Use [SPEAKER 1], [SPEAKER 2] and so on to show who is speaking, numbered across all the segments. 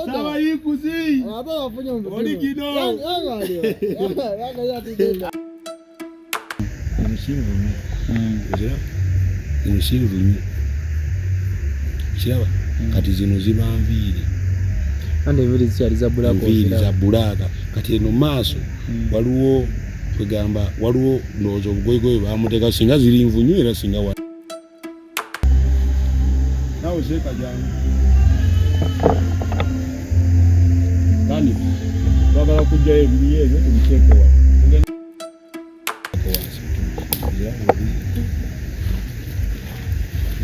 [SPEAKER 1] Sawa yikuzi.
[SPEAKER 2] Wafanya mzimu.
[SPEAKER 1] Original.
[SPEAKER 2] Yanga
[SPEAKER 1] Emisana kiraba kati zino ziba nviiri
[SPEAKER 2] ande enviiri zikyali za bulaka
[SPEAKER 1] enviiri za bulaka kati eno maaso waliwo kwegamba waliwo ndowooza obugoyegoye bamuteeka singa ziri nvunyu era singa wa nawe seeka jangu kandi twagala kujjayo ebiri ebyo tubiteeke wano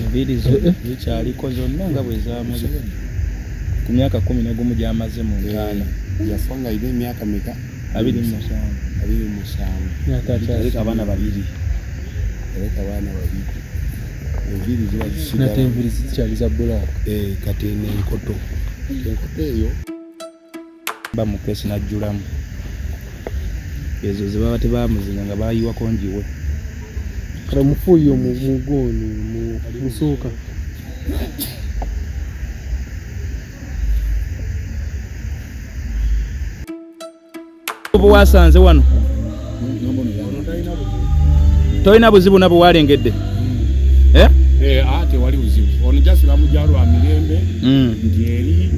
[SPEAKER 2] enviiri zo zikyaliko zonna nga bwe zaamuze ku myaka 11 gy'amaze mu ntaana
[SPEAKER 1] yafanga ine emyaka meka
[SPEAKER 2] 27
[SPEAKER 1] aleka abaana babiri enviiri ziba zisigala
[SPEAKER 2] nate enviiri zikyali za bulaka
[SPEAKER 1] kati n'enkoto eyo
[SPEAKER 2] bamukesi najjulamu ezo ze baba tebamuzinya nga bayiwako njiwe kala mufuyo mugoni musuka obo wasanze wano toyina buzibu nabo walengedde
[SPEAKER 1] ate wali buzibu ono jasi bamujalo amirembe nti eri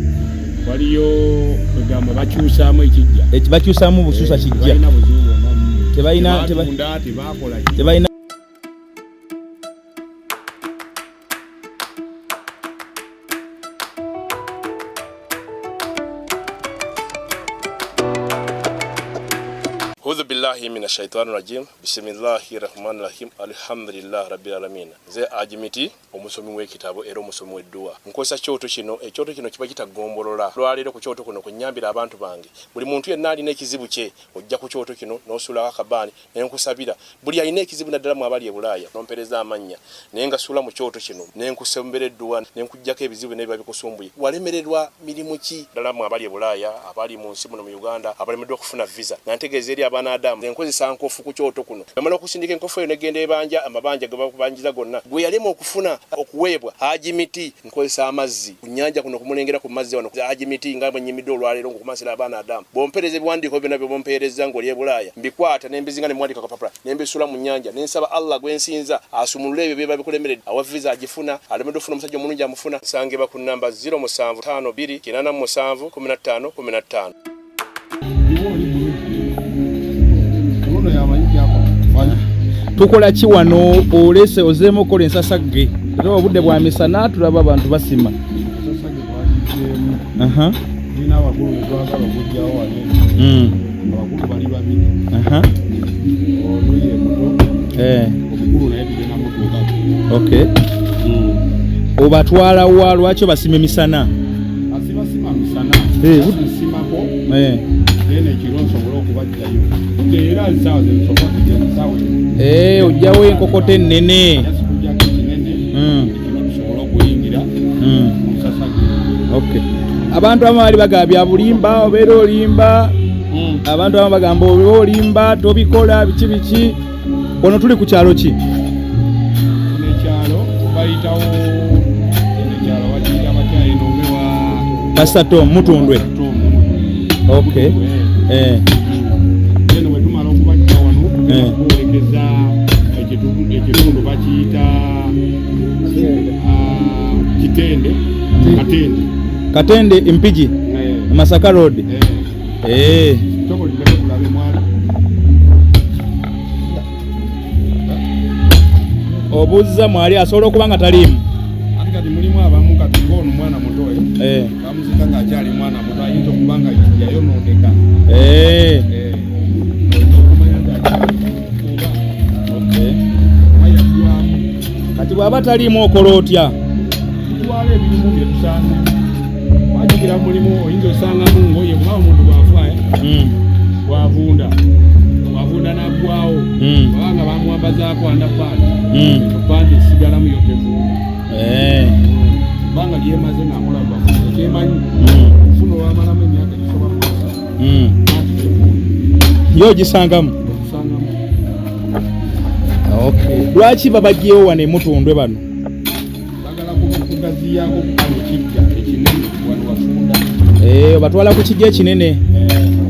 [SPEAKER 1] waliyo kwegamba bakyusaamu ekijja
[SPEAKER 2] bakyusaamu bususa kijja
[SPEAKER 1] balina buzibu bonna
[SPEAKER 2] tebalina
[SPEAKER 3] أعوذ بالله من الشيطان الرجيم بسم الله الرحمن الرحيم الحمد لله رب العالمين ze ajimiti omusomi w'ekitabo era omusomi w'edduwa nkozesa kyoto kino ekyoto kino kiba kitagombolola lwaleero ku kyoto kuno kunyambira abantu bange buli muntu yenna alina ekizibu kye ojja ku kyoto kino n'osuula akabaani nenkusabira buli alina ekizibu naddala mu abali e Bulaaya nompereza amannya naye nga suula mu kyoto kino nenkusembera edduwa nenkujjako ebizibu n'ebiba bikusumbuye walemererwa mirimu ki ddala mu abali e Bulaaya abali mu nsi muno mu Uganda abalemeddwa okufuna visa nantegeeza eri abaana Adamu enkozesa nkofu ku kyoto kuno namala okusindika enkofu eyo negenda ebanja amabanja ge bakubanjiza gonna gwe yalema okufuna okuweebwa ajimiti nkozesa amazzi ku nnyanja kuno kumulengera ku mazzi wano ajimiti nga bwe nnyimidde olwaleero ngokumasira abaana Adamu bompereza ebiwandiiko byonna bye bompereza ng'oli e Bulaaya mbikwata nembizinga ne mwandika kapapula nembisula mu nnyanja nensaba Allah gwe nsinza asumulule ebyo byeba bikulemeredde awa visa agifuna alemedde ofuna omusajja omulungi amufuna sangeba ku namba 0752871515
[SPEAKER 2] tukola ki wano olese ozeemu okola ensasagge era obudde bwa misana tulaba abantu basima
[SPEAKER 1] nina abakulu betwagala okujjawo wano abakulu bali babiri oluye muto omukulu naye tugenda mutuukako
[SPEAKER 2] obatwala wa lwaki obasima emisana
[SPEAKER 1] asibasima misana simako ene ekiro nsobola okubajjayo era zisaawa zensobola kujja musaawe
[SPEAKER 2] ojjawo enkokote ennene
[SPEAKER 1] ekiro tusobola okuyingira omusasage
[SPEAKER 2] abantu abamu bali bagamba bya bulimba obeera olimba abantu abamu bagamba obeera olimba tobikola biki ono tuli ku kyalo ki
[SPEAKER 1] ekyalo bayitawo ekyalo wajira batyaye nombewa
[SPEAKER 2] Kasato Mutundwe
[SPEAKER 1] eno bwe tumala okubajja wano okuwolekeza ekitundu bakiyita
[SPEAKER 2] Katende Impigi Masaka Road obuzza mwali asobola okuba nga taliimu
[SPEAKER 1] kati mulimu abamu kati ng'ono mwana mutoyo bamuzika ng'akyali mwana muto ayinza okuba nga yayonondeka
[SPEAKER 2] kati bw'aba taliimu okola otya
[SPEAKER 1] tutwala ebirimu bye tusanze wajukira mulimu oyinza osangamu ng'oye bwaba omuntu bw'afaayo bw'avunda n'aggwawo abanga bamuwambazaako andapaati epaati esigalamu yotevunda banga lyemaze ng'akola bwafuza kyemanyi ofuna olwamalamu emyaka egisoba musa
[SPEAKER 2] yo ogisangamu lwaki babajjeewo wano Mutundwe bano
[SPEAKER 1] bagala kubuka nakugaziyako kukano kijja ekinene wano wafunda
[SPEAKER 2] batwala ku kijja ekinene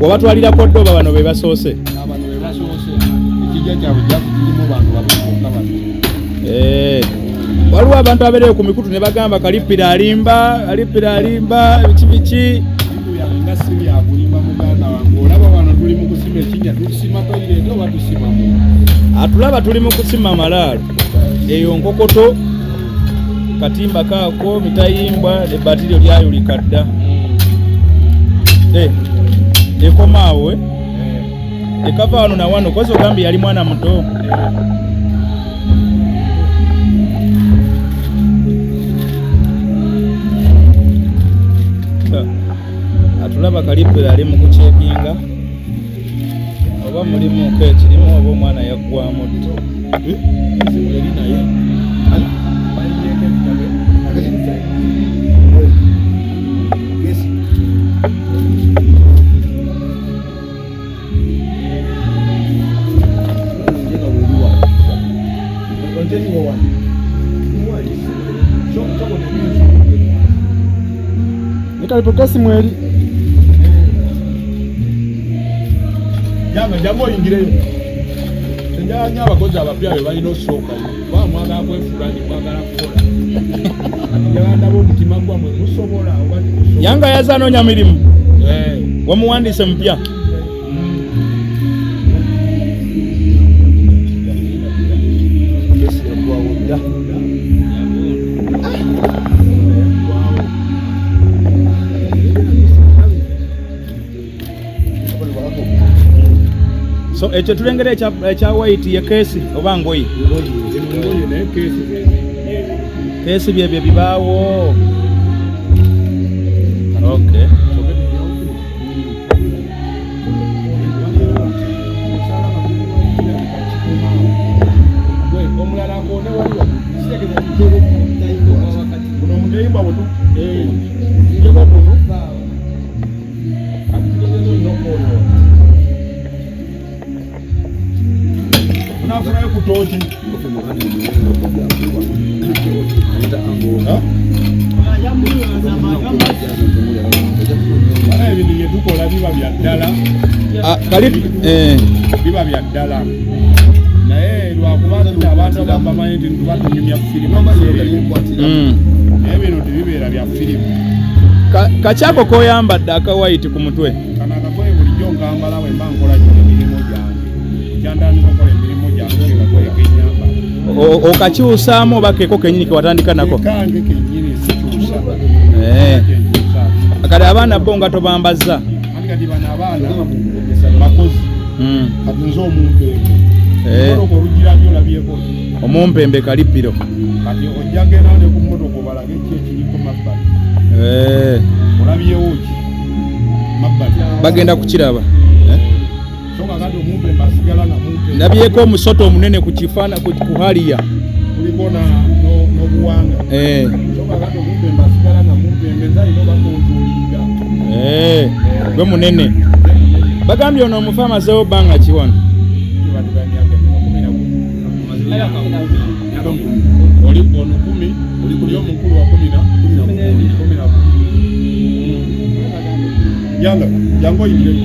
[SPEAKER 2] wabatwalirako ddoba bano be basoose
[SPEAKER 1] ekijja kyabwe jakirimu bantu babokka bano
[SPEAKER 2] waliwo abantu abeereyo ku mikutu ne bagamba Kalipiro alimba biki
[SPEAKER 1] nga si byakulimba muganda wange olaba wano tuli mu kusima ekinnya tulisima toireeta oba tusimamu
[SPEAKER 2] atulaba tuli mu kusima malaalo eyo nkokoto katimba kaako mitayimbwa nebbatiryo lyayulika dda ekomaawo ekava wano na wano kozi ogambye yali mwana muto atulaba Kalipiro ali mu kucekinga oba mulimu ekirimu oba omwana yaggwamu dto
[SPEAKER 1] Kalipiro kasi mweri jamu oyingireyo enjanya abakozi abapya be balina osooka bamwagala kwefulani mwagala kukola yaganda bomutima gwamwe musobola
[SPEAKER 2] yanga yaza anoonya mirimu wamuwandiise mupya so ekyo tulengera ekya white ye keesi oba ngoyi keesi byebyo bibaawo okay
[SPEAKER 1] biba bya ddala naye lwakuba abantu bamanyi nti tubatunyumya firimu naye bino tebibeera bya firimu
[SPEAKER 2] kakyako koyambadde aka white ku mutwe
[SPEAKER 1] kana akakoye bulijjo nkambala bwe mba nkola emirimu gyange kyandandika okola emirimu gyange kakoye kenyamba
[SPEAKER 2] okakyusaamu oba keko kenyini kewatandika nako
[SPEAKER 1] kange kenyini sikyusa
[SPEAKER 2] kale abaana bo nga tobambazza
[SPEAKER 1] kati bano abaana bakozi kati nze omumpembe olugira olabyeko
[SPEAKER 2] omumpembe Kalipiro
[SPEAKER 1] kati ojja genda ne ku mmotoka obalage ki ekiriko mabbali olabyewo ki mabbali
[SPEAKER 2] bagenda kukiraba
[SPEAKER 1] soka kati omumpembe asigala nga mumpembe
[SPEAKER 2] nabyeko omusoto omunene ku kifaana ku haliya
[SPEAKER 1] kuliko n'obuwanga soka kati omumpembe asigala nga mumpembe nzalina obakontulinga gwe munene bagambye ono omufa amazeewo bbanga ki wano oli ono 10 oli kuli omukulu wa 10 yanga jango yingire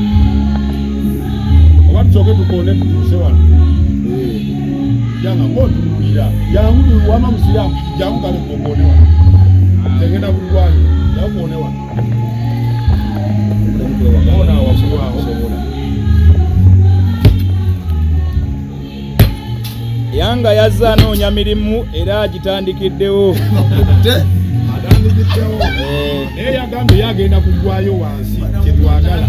[SPEAKER 1] oba tusoke tukone tutuse wano yanga ngoto mulira jangu wama musiramu jangu kale kokone wano tegenda bulwayo jangu one wano ona wasobola
[SPEAKER 2] yanga yazza anoonya mirimu era agitandikiddewo
[SPEAKER 1] naye yagambye yagenda kugwayo wansi kyetwagala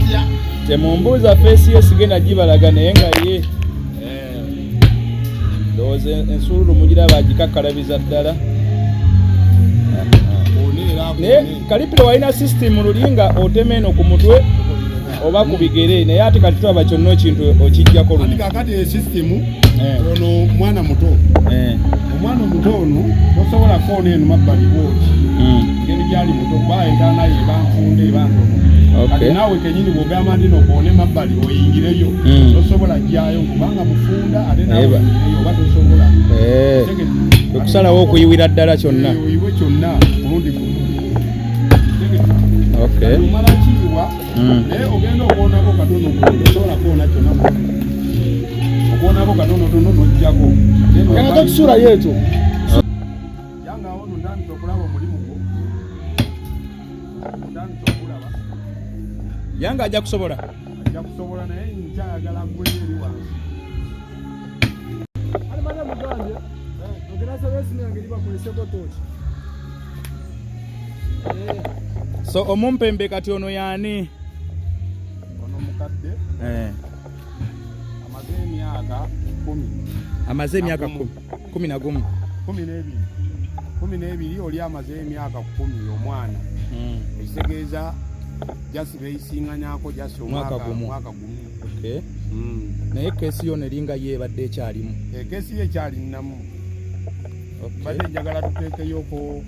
[SPEAKER 2] temumbuuza feesi ye sigenda gibalaga naye nga ye ndowooza ensululu mugira bagikakkalabiza ddala naye Kalipiro walina sisitimu lulinga otema eno ku mutwe oba ku bigere naye ate kati tulaba kyonna ekintu okijjako lumu
[SPEAKER 1] kakati esisitimu ono mwana muto omwana omuto ono tosobola koona eno mabbali bwoti ngeri gyali muto kuba entaana ye banfunde bantono kati naawe kenyini bwogamba ndi nokoone mabbali oyingireyo tosobola jjayo kubanga bufunda ate nawe oyingireyo oba tosobola
[SPEAKER 2] Okusalawo okuyiwira ddala kyonna.
[SPEAKER 1] Oyiwe kyonna mulundi gumu.
[SPEAKER 2] Okay.
[SPEAKER 1] Omala kiyiwa naye ogenda okuwonako katono osobola kuwona kyonna okuwonako katono tono n'ojjako.
[SPEAKER 4] Yanga tusula yeekyo.
[SPEAKER 1] Yanga awo ntandika okulaba omulimu gwo. Ntandika okulaba.
[SPEAKER 2] Yanga ajja kusobola.
[SPEAKER 1] Ajja kusobola naye nkyayagala ggwe eri wansi.
[SPEAKER 4] Ali mana mugambye. Ogenda sabesi yange liba kuleseko tochi.
[SPEAKER 2] So omumpembe kati ono yani?
[SPEAKER 1] Ono mukadde.
[SPEAKER 2] Amaze emyaka 10. 11.
[SPEAKER 1] 12 oli amaze emyaka 10 omwana. Ekitegeeza jasi beisiŋŋanyako jasi omwaka gumu.
[SPEAKER 2] Okay. Naye kesi yo neringa yebadde ekyalimu.
[SPEAKER 1] Kesi ye ekyalinamu. Okay. Badde njagala tuteekeyo ku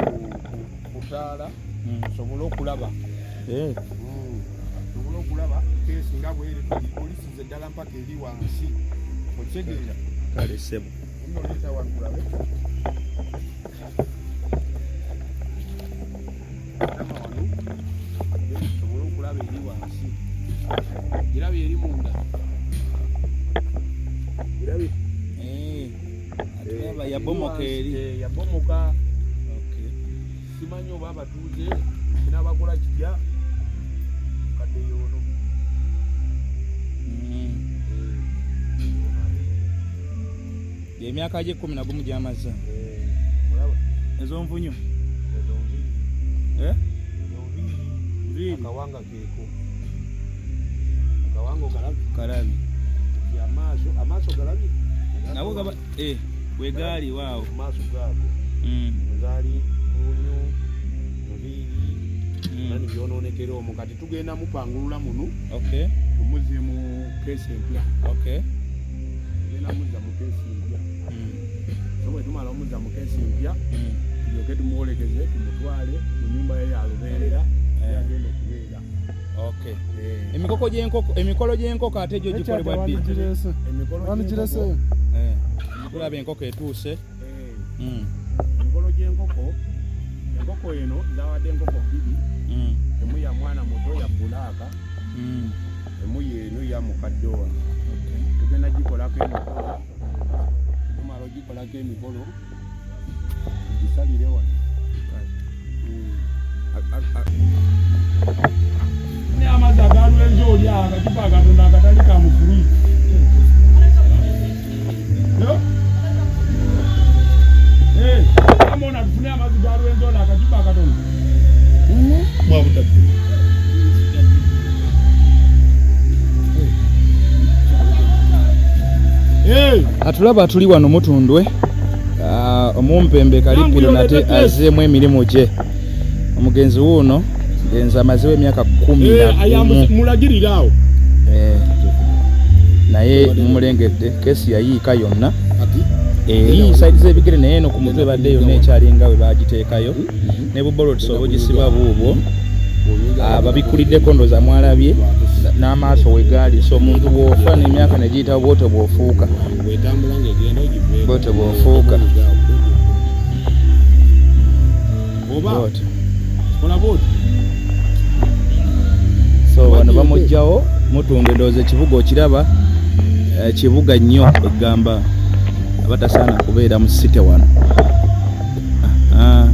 [SPEAKER 1] kutaala. Sobola okulaba. Sobola okulaba kesi nga bwere polisi ddala mpaka eri wansi. Okitegeeza.
[SPEAKER 2] Kale sebo.
[SPEAKER 1] Ndoleta wankulabe. Sobola okulaba eri wansi. Girabe eri munda. Girabe.
[SPEAKER 2] Atulaba yabomoka eri.
[SPEAKER 1] Yabomoka. Simanyi oba abatuuze kinabakola kitya kadde yono.
[SPEAKER 2] Emyaka gye 11 gy'amaze.
[SPEAKER 1] Mulaba
[SPEAKER 2] ezo nvunyu. Nviri.
[SPEAKER 1] Akawanga keeko. Akawango
[SPEAKER 2] kalabi.
[SPEAKER 1] Amaaso galabi.
[SPEAKER 2] Nabo gaba bwe gaali waawo.
[SPEAKER 1] Amaaso gaako. Gaali kunyo nviri. Nani byonoonekera omwo kati tugenda mupangulula muno.
[SPEAKER 2] Okay.
[SPEAKER 1] Tumuze mu kesi empya.
[SPEAKER 2] Okay.
[SPEAKER 1] Tugenda muzza mu kesi empya. Bwe tumala omuzza mu kesi empya tulyoke tumuwolekeze tumutwale mu nnyumba ye ya lubeerera yagenda okubeera.
[SPEAKER 2] Okay. Emikolo gy'enkoko ate gyo gikolebwa ddi?
[SPEAKER 4] Emikolo
[SPEAKER 2] tulaba enkoko etuuse.
[SPEAKER 1] Emikolo gy'enkoko, enkoko eno zawadde enkoko 2. Emu ya mwana muto ya bulaaka. Emu yeeno ya mukaddowa. Tugenda gikolako emikolo. Tumala ogikolako emikolo gisalire wano. Ne amazzi agalwenzi oli akacupa akatono akatali ka mufuri. Amona tufune amazzi galwenzi oli akacupa akatono. Mwabutadde.
[SPEAKER 2] Atulaba tuli wano mutundwe. Omumpembe Kalipiro nate azeemu emirimu gye. Omugenzi wuuno ngenza amazeewo emyaka 10.
[SPEAKER 1] Mulagirira awo.
[SPEAKER 2] Naye mumulengedde kesi yayiika yonna. Saidi z'ebigere naye eno ku mutwe badde yonna ekyalinga we bagiteekayo. Ne bubolotisi oba gisiba buubwo. Babikuliddeko ndooza mwalabye n'amaaso we gaali. So omuntu bw'ofa n'emyaka ne giyitawo bw'otyo bw'ofuuka. Bw'otyo bw'ofuuka. So wano bamugjawo mutunda endowooza ekibuga okiraba kibuga nnyo egamba abatasaana kubeera mu site wano.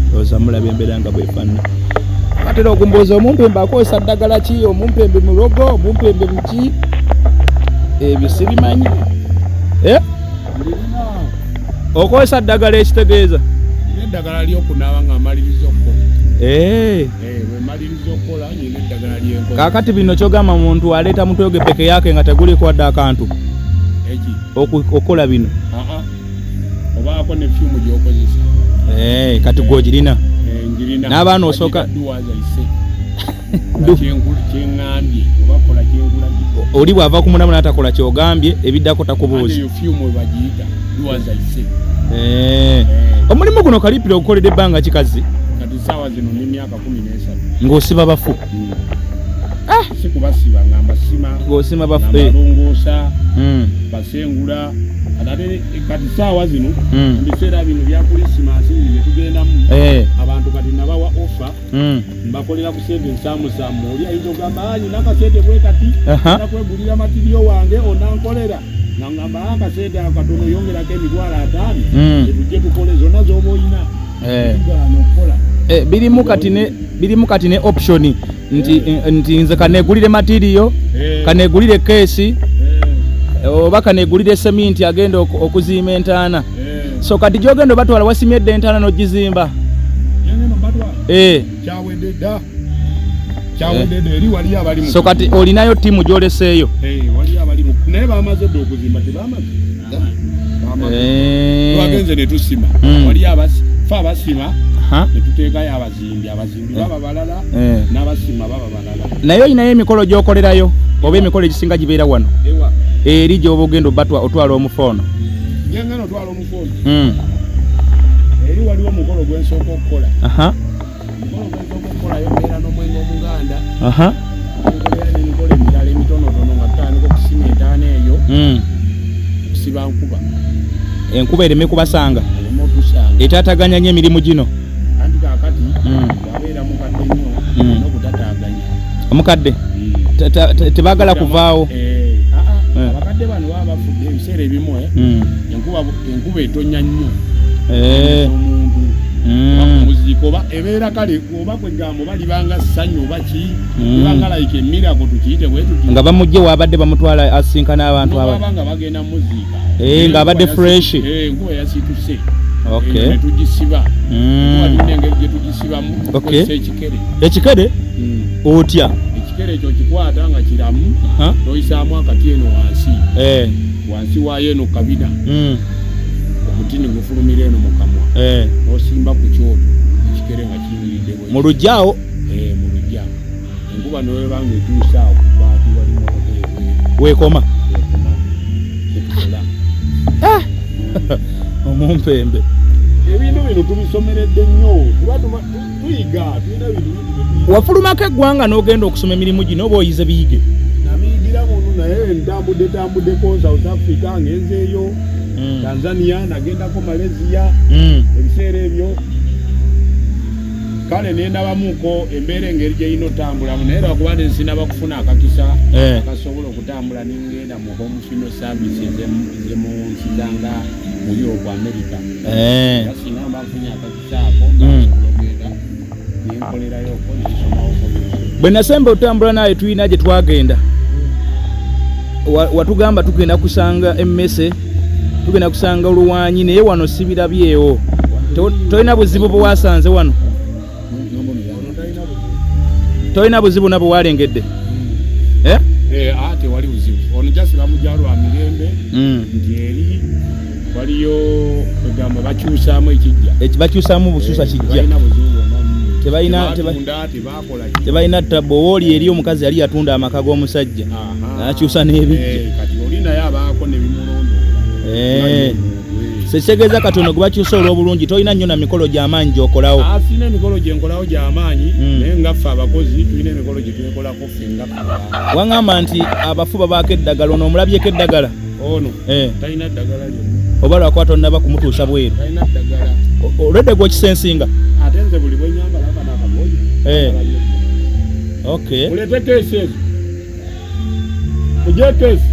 [SPEAKER 2] Ndowooza mulaba embeera nga bwefaanana. Atera okumbuuza omumpembe akozesa ddagala ki, omumpembe mulogo, omumpembe muki? Ebyo sibimanyi. Okozesa ddagala ekitegeeza?
[SPEAKER 1] Eddagala ly'okunaaba nga maliriza okukola. Wemaliriza okukola nyina eddagala ly'enkola.
[SPEAKER 2] Kaakati bino kyogamba muntu aleeta mutwe gwe peke yake nga teguliko wadde akantu okukola bino.
[SPEAKER 1] Obaako ne fyumu gy'okozesa.
[SPEAKER 2] Kati gw'ogirina.
[SPEAKER 1] N'abaana osooka kyengambye obakola kyengula
[SPEAKER 2] oli bw'ava ku munamu n'atakola kyogambye ebiddako takubuuza. Omulimu guno Kalipiro ogukoledde ebbanga kikazi?
[SPEAKER 1] Kati ssaawa zino n'emyaka 13.
[SPEAKER 2] Ng'osiba bafu?
[SPEAKER 1] Si kubasiba ngamba sima.
[SPEAKER 2] Ng'osima bafu.
[SPEAKER 1] Amalongoosa, basengula, Adate kati sawa zino biseera bino bya Christmas ne tugenda mu abantu kati nabawa offer mbakolera ku sente nsamu oli ayinza okugamba anyi nakasente bwe kati nakwegulira matiriyo wange onankolera ngamba akasente akatono yongerako emitwalo 5 tujje tukole zonna z'oba oyina nokukola birimu kati ne option nti nze kanegulire matiriyo kanegulire kesi oba kanegulire seminti agenda okuzimba entaana so kati gyogenda batwala wasimyedde entaana n'ogizimba eri wali abali mu
[SPEAKER 2] so kati olinayo tiimu gyoleseeyo
[SPEAKER 1] wali abali mu naye bamaze dde okuzimba tebamaze twagenze ne tusima wali abasima ne tuteekayo abazimbi baba balala n'abasima baba balala
[SPEAKER 2] naye olinayo emikolo gy'okolerayo oba emikolo egisinga gibeera wano eri gy'oba ogenda otwala omufoono
[SPEAKER 1] ngeno otwala omufoono eri waliwo omukolo gwensooka okukola omukolo gwensooka okukola yombeera n'omwenge omuganda nkolera n'emikolo emirala emitonotono nga tutandika okusima entaana eyo okusiba
[SPEAKER 2] enkuba ereme kubasanga etaataganya nnyo emirimu gino
[SPEAKER 1] anti kaakati wabeera mukadde nnyo n'okutataganya
[SPEAKER 2] omukadde tebaagala kuvaawo
[SPEAKER 1] abakadde bano baba bafudde ebiseera ebimu enkuba etonya nnyo omuntu muziiko oba ebeera kale oba kwegamba oba libanga ssanyu oba ki libanga like emirako tukiyite bwe tuti
[SPEAKER 2] nga bamugye waabadde bamutwala asinkana abantu
[SPEAKER 1] abanga bagenda muziika
[SPEAKER 2] ng'abadde fresh
[SPEAKER 1] enkuba yasituse
[SPEAKER 2] ne
[SPEAKER 1] tugisiba tulina engeri gye tugisibamu
[SPEAKER 2] ekikere otya
[SPEAKER 1] ekikere ekyo kikwata nga kiramu n'oyisaamu akati eno wansi waayo eno kabina omuti ne gufulumira eno mu kamwa n'osimba ku kyoto ekikere nga kiyimiridde
[SPEAKER 2] mu lujjaawo
[SPEAKER 1] mu lujjaawo enkuba newebanga etuusa awo ku baati walimu
[SPEAKER 2] weekoma omumpembe
[SPEAKER 1] ebintu bino tubisomeredde nnyo tuyiga tulina bintu
[SPEAKER 2] wafulumako eggwanga n'ogenda okusoma emirimu gino oba oyize biyige
[SPEAKER 1] nabiyigira muno naye ntambuddeko South Africa ngenzeeyo Tanzania nagendako Malaysia ebiseera ebyo kale nendabamuko embeera engeri gyeyina otambulamu naye lwakuba nsinaba kufuna akakisa akasobola okutambula ningenda mu home funeral services mu nsi zanga muri oku America singa mbafunye akakisa ako ogenda nenkolerayoko nesomawoko
[SPEAKER 2] bwe nasemba otambula naye tulina gye twagenda watugamba tugenda kusanga emmese tugenda kusanga oluwanyi naye wano sibirabyewo tolina buzibu bwe wasanze wano tolina buzibu nabwe walengedde
[SPEAKER 1] ate wali buzibu ono jasira mujalo wa mirembe nti eri waliyo egamba bakyusaamu ekijja
[SPEAKER 2] bakyusaamu bususa kijja tebalina tabo woli eri omukazi yali yatunda amaka g'omusajja akyusa n'ebijja
[SPEAKER 1] kati olinayo abaako ne bimulondoola
[SPEAKER 2] sekitegeeza katono gwe bakyusa olw'obulungi tolina nnyo na mikolo gy'amaanyi gy'okolawo
[SPEAKER 1] sina emikolo gye nkolawo gy'amaanyi naye ngaffe abakozi tulina emikolo gye twekolako fenga
[SPEAKER 2] waŋŋamba nti abafu babaako eddagala ono omulabyeko eddagala
[SPEAKER 1] ono talina ddagala lyonna
[SPEAKER 2] oba lwakuba tonnaba kumutuusa bweru
[SPEAKER 1] talina ddagala
[SPEAKER 2] olwedde gw'okisensinga
[SPEAKER 1] ate nze buli bwe nyambala aba n'akagoye
[SPEAKER 2] okay
[SPEAKER 1] mulete keesi ezo mugye keesi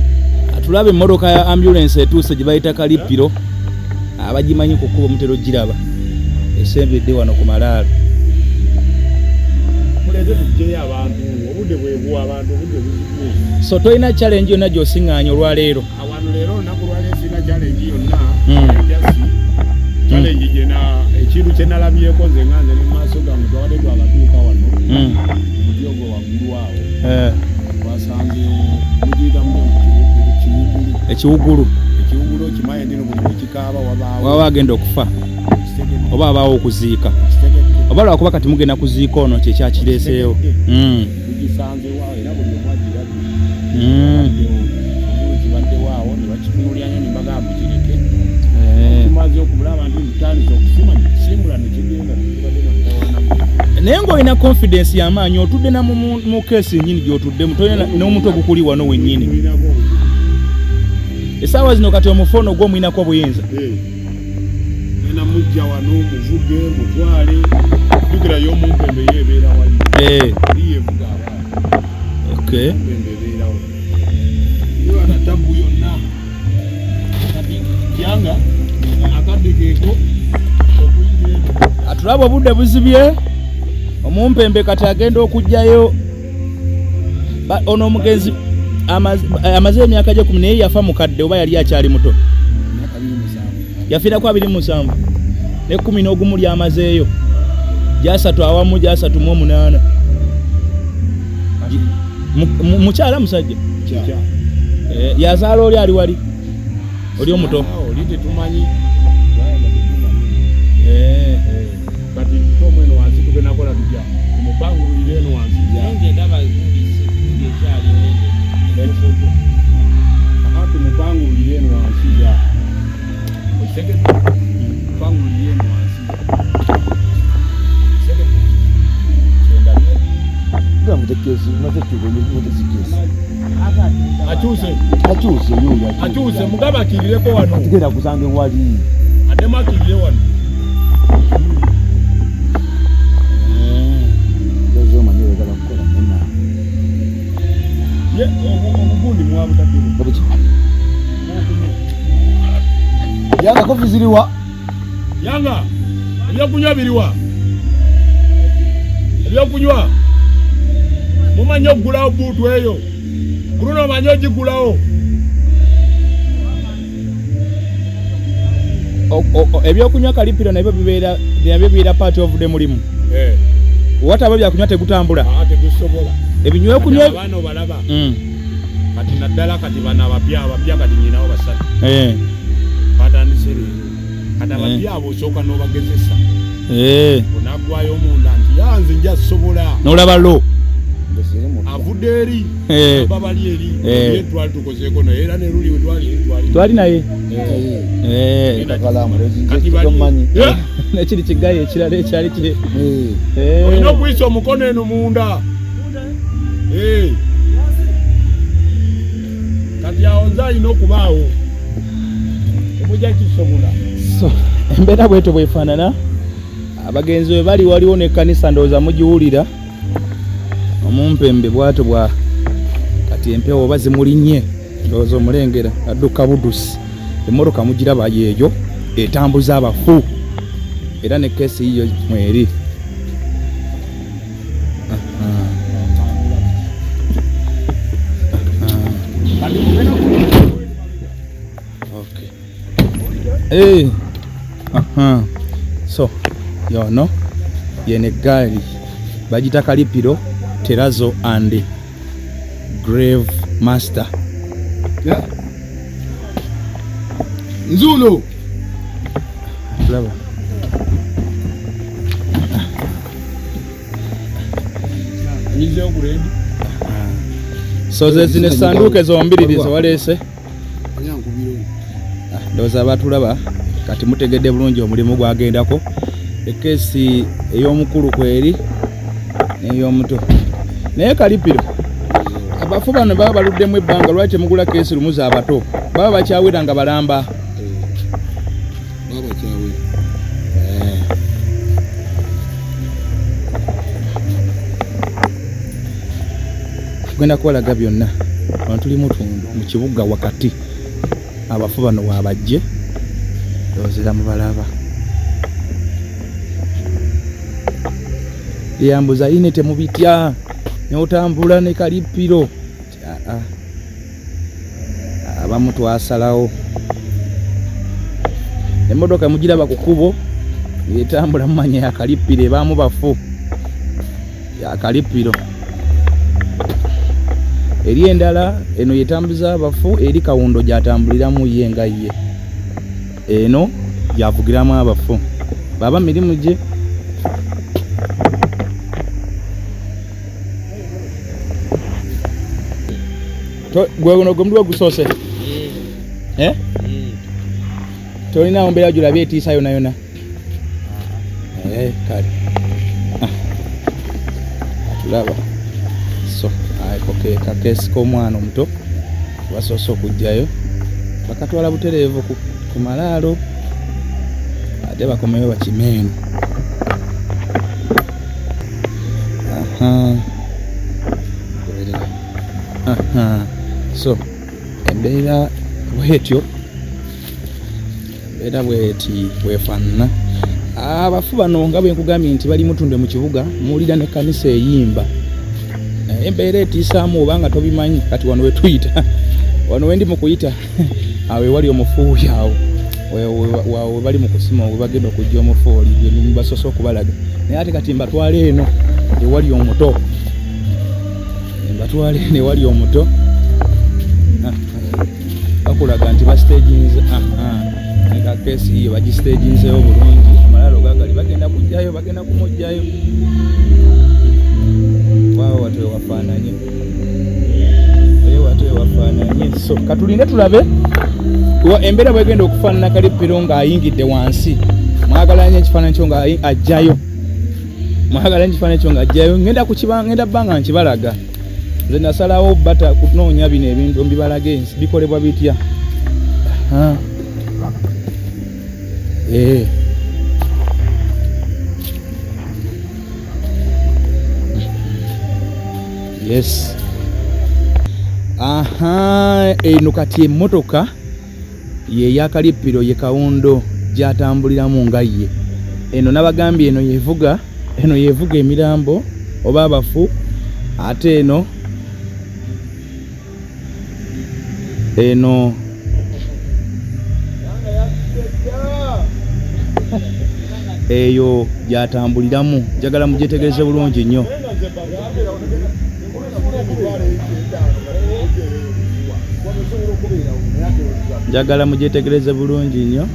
[SPEAKER 2] tulaba emmotoka ya ambulance etuuse gye bayita Kalipiro abagimanyi ku kkubo mutero giraba esembedde wano ku malaalo
[SPEAKER 1] mulete tugyeyo abantu obudde bwebuwa abantu obudde buzibu
[SPEAKER 2] so tolina challenge yonna gy'osiŋŋaanya olwaleero
[SPEAKER 1] wano leero olunaku lwaleero sina challenge yonna jasi challenge gyena ekintu kye nalabyeko nze nga nze ne mu maaso gange twabadde twabatuuka wano omuti ogwo waggulu awo twasanzeewo mugiyita
[SPEAKER 2] ekiwuggulu
[SPEAKER 1] okimanyi ndino buli wekikaaba
[SPEAKER 2] waba agenda okufa oba abaawo okuziika oba lwakuba kati mugenda kuziika ono kyekyakireeseewo
[SPEAKER 1] tugisanzeewo era buli omu agirabye kibaddewaawo ne bakitunulya nnyo ne bagamba kireke tumaze okumulaba nti tutandise okusima nekisimbula nekigenda tubadde nakutawana
[SPEAKER 2] naye ng'olina confidence y'amaanyi otudde na mu keesi nnyini gy'otuddemu tolina n'omutwe ogukuli wano wennyini Essaawa zino kati omufono gwo mwinako buyinza.
[SPEAKER 1] Nena mujja wano muvuge mutwale dukira y'omumpembe yebeera wali. Yevuga abaana.
[SPEAKER 2] Okay.
[SPEAKER 1] Mpembe beera wali. Yo anatabu yonna. Yanga akaddekeeko okuyingira.
[SPEAKER 2] Atulaba obudde buzibye. Omumpembe kati agenda okujjayo. Ono omugenzi amaze emyaka gye 10 naye yafa mukadde oba yali akyali muto. Yafiira kwa 27 ne 10 n'ogumu lyamazeeyo jasatu awamu jasatu mu 8 mukyala musajja yazaala oli ali wali oli omuto
[SPEAKER 1] oli tetumanyi kati tomweno wansi tugenda kola tujja mubangulire eno wansi yange ndaba kulise yekyali nene ati mubangulire eno wansi ya oseke mubangulire eno wansi seke senda
[SPEAKER 4] ngamu tekezi mazetugo mutezikezi achuse yuya
[SPEAKER 1] achuse mugaba kirireko wano
[SPEAKER 4] atigera kuzange wali
[SPEAKER 1] adema kirire wano
[SPEAKER 4] zozo manyo gala kukola nena
[SPEAKER 1] ye obugundi mwabutatimu
[SPEAKER 4] babiki yanga kofi ziliwa
[SPEAKER 1] yanga ebyokunywa biriwa ebyokunywa mumanyo gulawo buutu eyo kuruno manyo gigulawo
[SPEAKER 2] ebyokunywa Kalipiro nabyo bibeera part of the mulimu. Wataba byakunywa tegutambula.
[SPEAKER 1] Tegusobola.
[SPEAKER 2] Ebinywa kunywa
[SPEAKER 1] abaana obalaba. Kati naddala kati bana abapya kati nyinawo basatu. Batandise leero. Kati abapya abo osooka n'obagezesa. Onagwayo omunda nti yanze nja sobola.
[SPEAKER 2] N'olaba lo.
[SPEAKER 1] Avudde eri. Babali eri. Twali tukozeeko naye era ne luli we twali
[SPEAKER 2] naye.
[SPEAKER 1] Kati bali.
[SPEAKER 2] Nekiri kigaye ekirala ekyali kye.
[SPEAKER 1] Olina okuyisa omukono eno munda. Kati awo nze alina okubaawo. Omujja kisobola.
[SPEAKER 2] So embeera bwetyo bwefaanana. Abagenzi we bali waliwo n'ekkanisa ndowooza mugiwulira. Omumpembe bwato bwa kati empewo bazimulinnye ndowooza omulengera adduka budusi. Emmotoka mugiraba yeeyo etambuza abafu. Era ne kesi hiyo mweri. Okay. So, yono yene gari bajita Kalipiro Terazo and Grave Master.
[SPEAKER 1] Nzulo.
[SPEAKER 2] Bravo. So zezine sanduke zombiriri zewalese ndoza batulaba kati mutegedde bulungi omulimu gwagendako ekesi ey'omukulu kweri n'ey'omuto naye Kalipiro abafu bano baba baluddemu ebbanga lwaki mugula kesi lumuza abato baba bakyawera nga balamba tugenda kwalaga byonna abantu tuli mutundu mu kibuga wakati abafu bano wabajje dozera mu balaba yambuza ine temubitya n'otambula ne Kalipiro abamu twasalawo emmotoka mugiraba ku kkubo yetambula mu manya ya Kalipiro ebamu bafu ya Kalipiro eri endala eno yetambuza abafu eri kawundo gyatambuliramu ye nga ye eno yavugiramu abafu baba mirimu gye gwe uno gomdwa gusose tolina mbeera gyolabye etiisa yona yona kale atulaba so kakesi k'omwana omuto basoose okujjayo bakatwala butereevu ku malaalo ate bakomeyo bakimeeno. So embeera bwetyo, embeera bwefaanana. Abafu bano nga bwe nkugambye nti bali mutunde mu kibuga, muwulira n'ekkanisa eyimba. Embeera etiisaamu oba nga tobimanyi. Kati wano we tuyita, wano we ndi mu kuyita awo ewali omufuuyi awo we bali mu kusima we bagenda okujja omufooli gye basoose okubalaga. Naye ate kati mbatwale eno ewali omuto, mbatwale eno ewali omuto. Bakulaga nti bastaginze eka keesi hiyo bagistaginzeyo bulungi. Amalaalo gagali bagenda kujjayo, bagenda kumujjayo. Waawo watu wafaananye, so katulinde tulabe embeera bwegenda okufaanana Kalipiro ng'ayingidde wansi. Mwagala nnyo ekifaananyi kyo nga ajjayo, mwagala nnyo ekifaananyi kyo nga ajjayo. Ngenda bbanga nkibalaga. Nze nasalawo bata kunoonya bino ebintu mbibalage bikolebwa bitya. Yes. Eno kati emmotoka ye ya Kalipiro, ye kawundo gyatambuliramu nga ye. Eno nabagambye eno yevuga emirambo oba abafu. Ate eno eyo gyatambuliramu. Njagala mugyetegereze bulungi nnyo. Njagala mugyetegereze bulungi nnyo.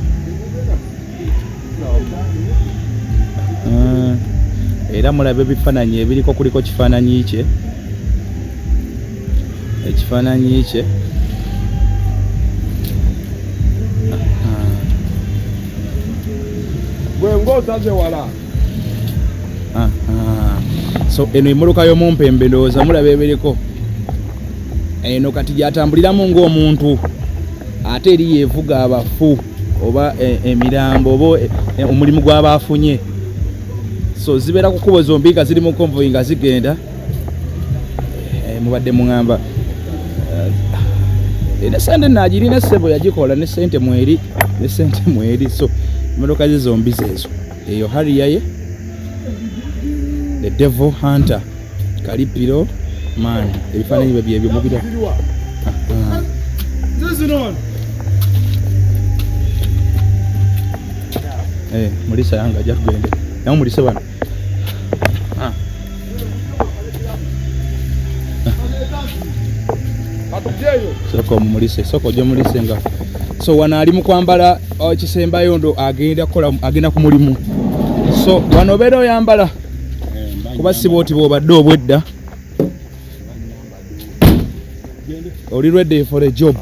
[SPEAKER 2] Era mulabe ebifaananyi ebiriko, kuliko kifaananyi kye, ekifaananyi kye. So eno emmotoka y'omumpembe ndowooza mulaba ebiriko. Eno kati gyatambuliramu ng'omuntu, ate eri yevuga abafu oba emirambo oba omulimu gw'abafunye. So zibeera ku kkubo zombi nga ziri mu konvoyi nga zigenda. Mubadde muŋŋamba ne sente naagirina ssebo yagikola ne sente mweri, so emmotoka ze zombi zeezo. Eyo Harrier ye, the Devil Hunter, Kalipiro man. Ebifaananyi bye byebyo mubira. Mulisa yange ajja tugende. Nawe mulise bano. Soko mulise, soko gye mulise nga. So wano ali mu kwambala kisembayo ndo agenda ku mulimu. So wano obeera oyambala kuba si booti bw'obadde obwedda. Oli ready for a job.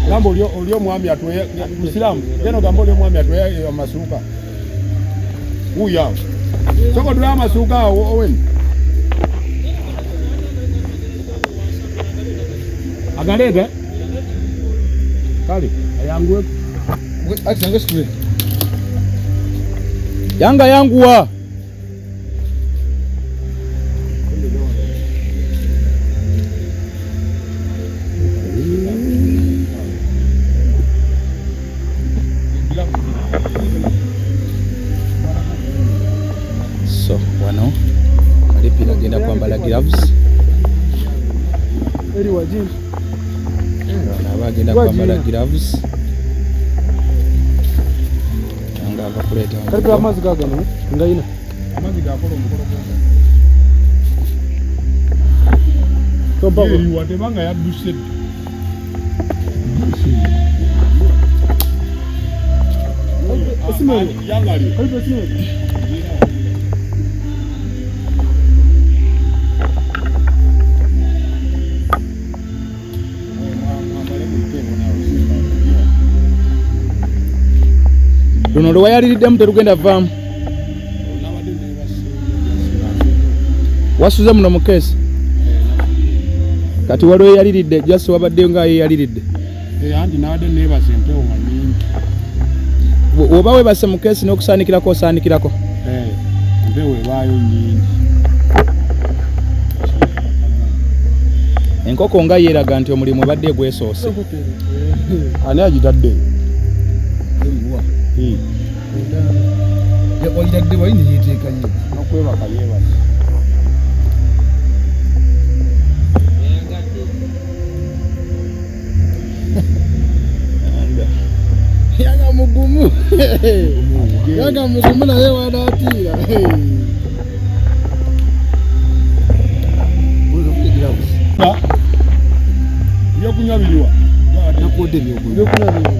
[SPEAKER 1] Gambo olio mwami atoye Muislamu geno gambo olio mwami atoye amasuka uya soko dula amasuka owen agalete kali ayangu atange straight yanguwa wano Kalipiro agenda kwambala gloves.
[SPEAKER 4] Eri wajini.
[SPEAKER 1] Wano agenda kwambala gloves.
[SPEAKER 2] agakuleta.
[SPEAKER 4] Kati amazi gagano ngaina.
[SPEAKER 1] Amazi gakola omukolo gwonna.
[SPEAKER 4] Tomba
[SPEAKER 1] Yeri watebanga yadduse.
[SPEAKER 4] Esimere.
[SPEAKER 1] Yangali.
[SPEAKER 4] Kati esimere.
[SPEAKER 2] Luno lwe wayaliriddemu terugenda vaamu. Wasuze muno mu keesi. Kati waliwo eyaliridde just wabaddeyo nga yeyaliridde.
[SPEAKER 1] Anti nabadde neebase empewo nga nnyingi.
[SPEAKER 2] Oba weebase mu keesi n'okusaanikirako osaanikirako.
[SPEAKER 1] Empewo ebaayo nnyingi.
[SPEAKER 2] Enkoko nga yeeraga nti omulimu ebadde gwesoose.
[SPEAKER 1] Ani agitadde?
[SPEAKER 4] Oyitadde wayini yeeteeka nnyo.
[SPEAKER 1] N'okwebaka yeebase.
[SPEAKER 4] Yanga mugumu. Yanga mugumu naye wanaatiira.
[SPEAKER 1] Ebyokunywa biriwa?
[SPEAKER 4] Nakodde ebyokunywa biriwa.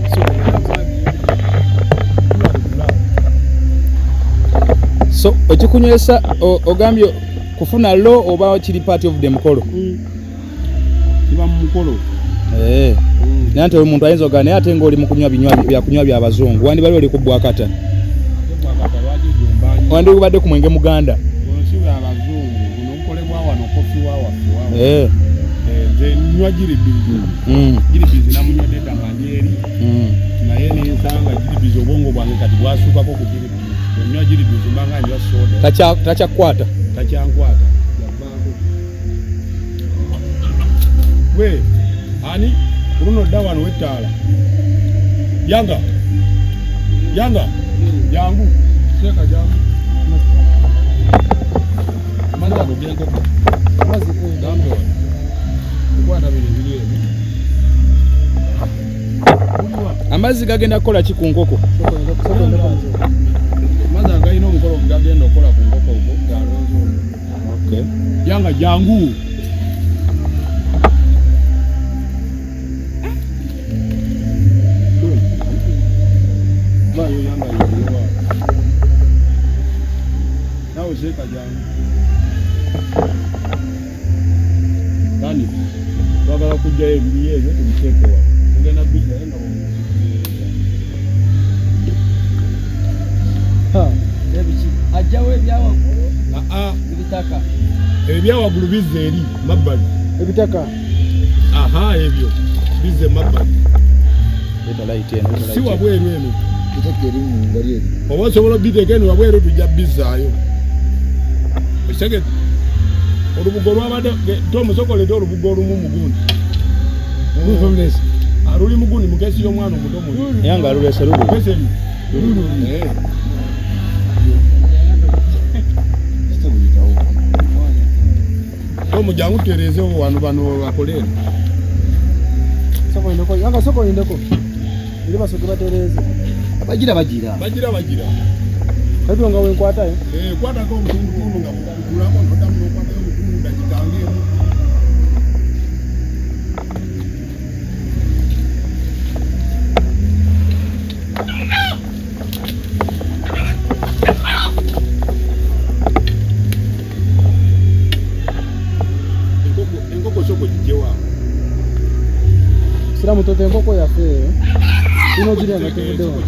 [SPEAKER 2] So ekikunywesa ogambye kufuna lo oba kiri part of the mukolo.
[SPEAKER 1] Kiba mu mukolo.
[SPEAKER 2] Nanti omuntu ayinza ogaa naye ate ng'oli mu kunywa byakunywa by'abazungu wandi bali oli ku bwakata. Wandi ubadde ku mwenge muganda.
[SPEAKER 1] Si abazungu guno gukolebwa wano kofi wawa. Nze nywa giribizi. Giribizi namunywedde edda nga ndyeri. Naye nensanga giribizi obwongo bwange kati bwasuukako ku giribizi. Nywa giribizi mbanga nywa soda.
[SPEAKER 2] Takyakwata.
[SPEAKER 1] Takyankwata. We ani kuno dda wano wettaala. Yanga jangu teeka jangu amanda agenkoko gambe wano kukwata bino biri ebi
[SPEAKER 2] amazzi gagenda kukola ki ku nkoko?
[SPEAKER 1] amazzi agalina omukolo gagenda okukola ku nkoko ogwo galonzo. Yanga jangu bayo yanga yiwa nawe seka jangu tani twagala kujjayo ebiri ebyo tubiteekewa tugenda bijjayo nga
[SPEAKER 4] ajjawo ebyawagulu
[SPEAKER 1] ebitaka ebyawagulu bizze eri mabbali
[SPEAKER 4] ebitaka
[SPEAKER 1] ebyo bizze mabbali si wabweru eno oba osobola obiteeka eno wabweru tujja bizzaayo ekitege olubugo lwabadde tomusokolete olubugo olumu mugundi luli mugundi mukesi y'omwana omuto
[SPEAKER 2] yanga alulese
[SPEAKER 1] omujangu tutereezewo wano bano bakoleera
[SPEAKER 4] yanga soko indeko ili basoke batereze bagira kati nga wenkwatayo
[SPEAKER 1] kwatako omutundu guno nga gulako nodamu nokwatayo omutundu dakitangeemu enkoko soko gijjewa
[SPEAKER 4] sira mutoto enkoko yaffe ino giriya nga tevuddewa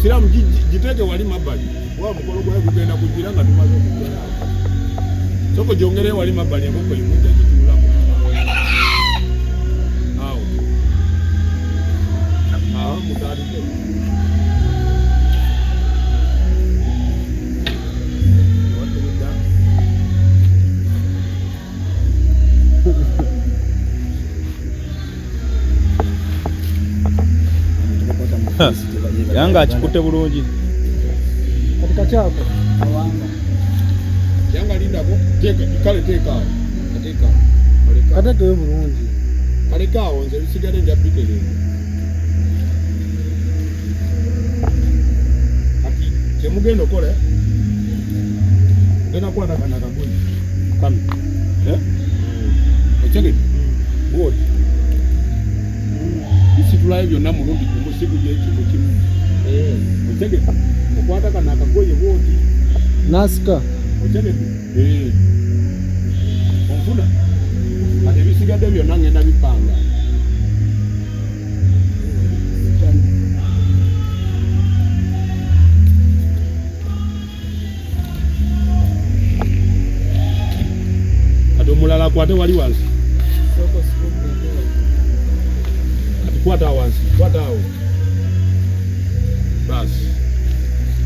[SPEAKER 1] siramu giteeke wali mabbali wa mukolo gwayo gugenda kugira nga tumaze okugera soko gyongere wali mabbali enkoko yimujja gituulamu awo mutandike
[SPEAKER 2] yanga akikutte bulungi
[SPEAKER 4] katika kyako
[SPEAKER 1] yanga lindako kale teekaawo
[SPEAKER 4] katekeyo bulungi
[SPEAKER 1] kalekaawo nze bisigale nja bitereeza Kemugendo kola. Gena kwa taka nakagoyi. Kami. Ochege. What? Isitula ebyo na mulundi kumusiku je kimu kimu. Ochege. Okwata kana nakagoyi what?
[SPEAKER 4] Naska.
[SPEAKER 1] Ochege. Onfuna. Ate bisigadde byonna ngenda bipanga. Mulala kwate wali wansi. Kwata wansi, kwata awo. Bas.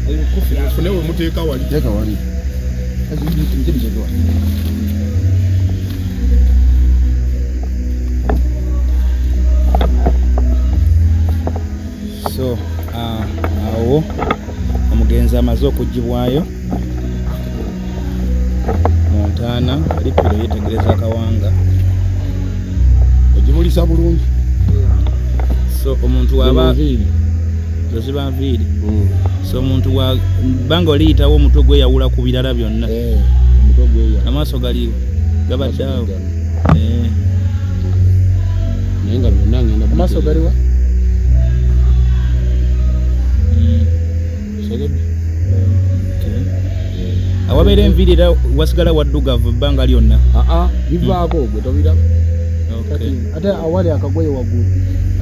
[SPEAKER 1] Ayo kofi funewe muteka wali. Teka wali. Azi mtimje ndo.
[SPEAKER 2] So, awo omugenzi amaze okugibwayo. Montana Kalipiro yetegereza akawanga
[SPEAKER 1] ogimulisa bulungi.
[SPEAKER 2] So omuntu waba zoziba nviiri. So omuntu wa bango liyitawo omutwe gwe yawula ku birala byonna.
[SPEAKER 1] Omutwe gwe ya
[SPEAKER 2] amaaso gali gabadde awo.
[SPEAKER 1] Naye nga byonna ngenda
[SPEAKER 4] amaaso galiwa.
[SPEAKER 2] Awabere enviirira wasigala waddugavu bbanga lyonna.
[SPEAKER 1] Bivaako gwe tobiraba.
[SPEAKER 4] Ate awali akagoye waggulu.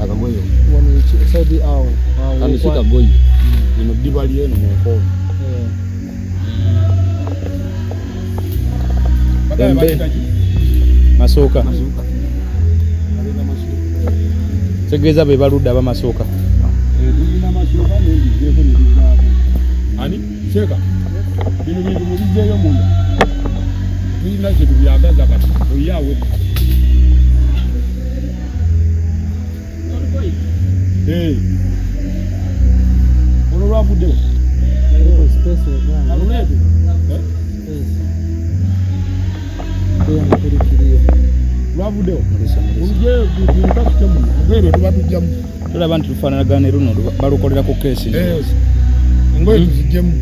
[SPEAKER 1] Akagoye
[SPEAKER 4] wano side awo.
[SPEAKER 1] Ani sikagoye. Lino ddiba lyeno mu nkono.
[SPEAKER 2] Masooka. Tegeeza be baludde abamasooka.
[SPEAKER 1] Tulina masooka n'endizeeko ne bivaako. Ani seeka. Bino bintu mubizeeyo munda. Tulina kye tubyagaza kati oyaawe. Ono lwavuddewo. Aluleete. Lwavuddewo. Olujeyo tulikasitemu. Ogwero tuba tujjamu.
[SPEAKER 2] Tulaba nti tufaanagana ne luno balukolera ku keesi.
[SPEAKER 1] Ngoye tuzijjemu.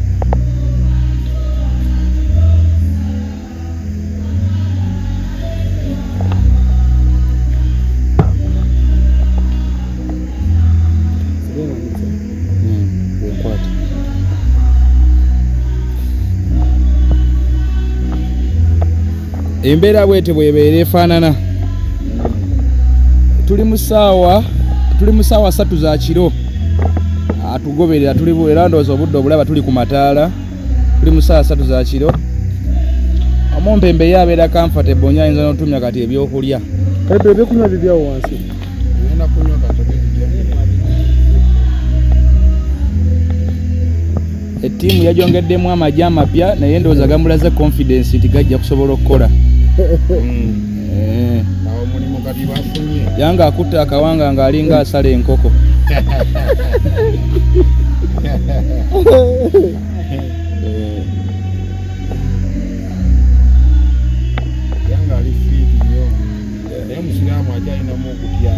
[SPEAKER 2] Embeera bwete bwebeera efaanana. Tuli mu ssaawa 3 za kiro. Atugoberera tuli era ndowooza obudde obulaba tuli ku mataala. Tuli mu ssaawa 3 za kiro. Omumpembe yabeera comfortable nnyo ayinza n'otumya kati ebyokulya.
[SPEAKER 4] Kale ebyokunywa bibyawo wansi.
[SPEAKER 1] Ngenda kunywa kati ebijjemu.
[SPEAKER 2] Ettiimu yajongeddemu amagye amapya naye ndowooza gamulaze confidence nti gajja kusobola okukola.
[SPEAKER 1] Awo mulimu kati bafunye.
[SPEAKER 2] Yanga akutta akawanga ng'alinga asala enkoko.
[SPEAKER 1] Yanga ali fit nnyo. Naye musiraamu akyalinamu okutya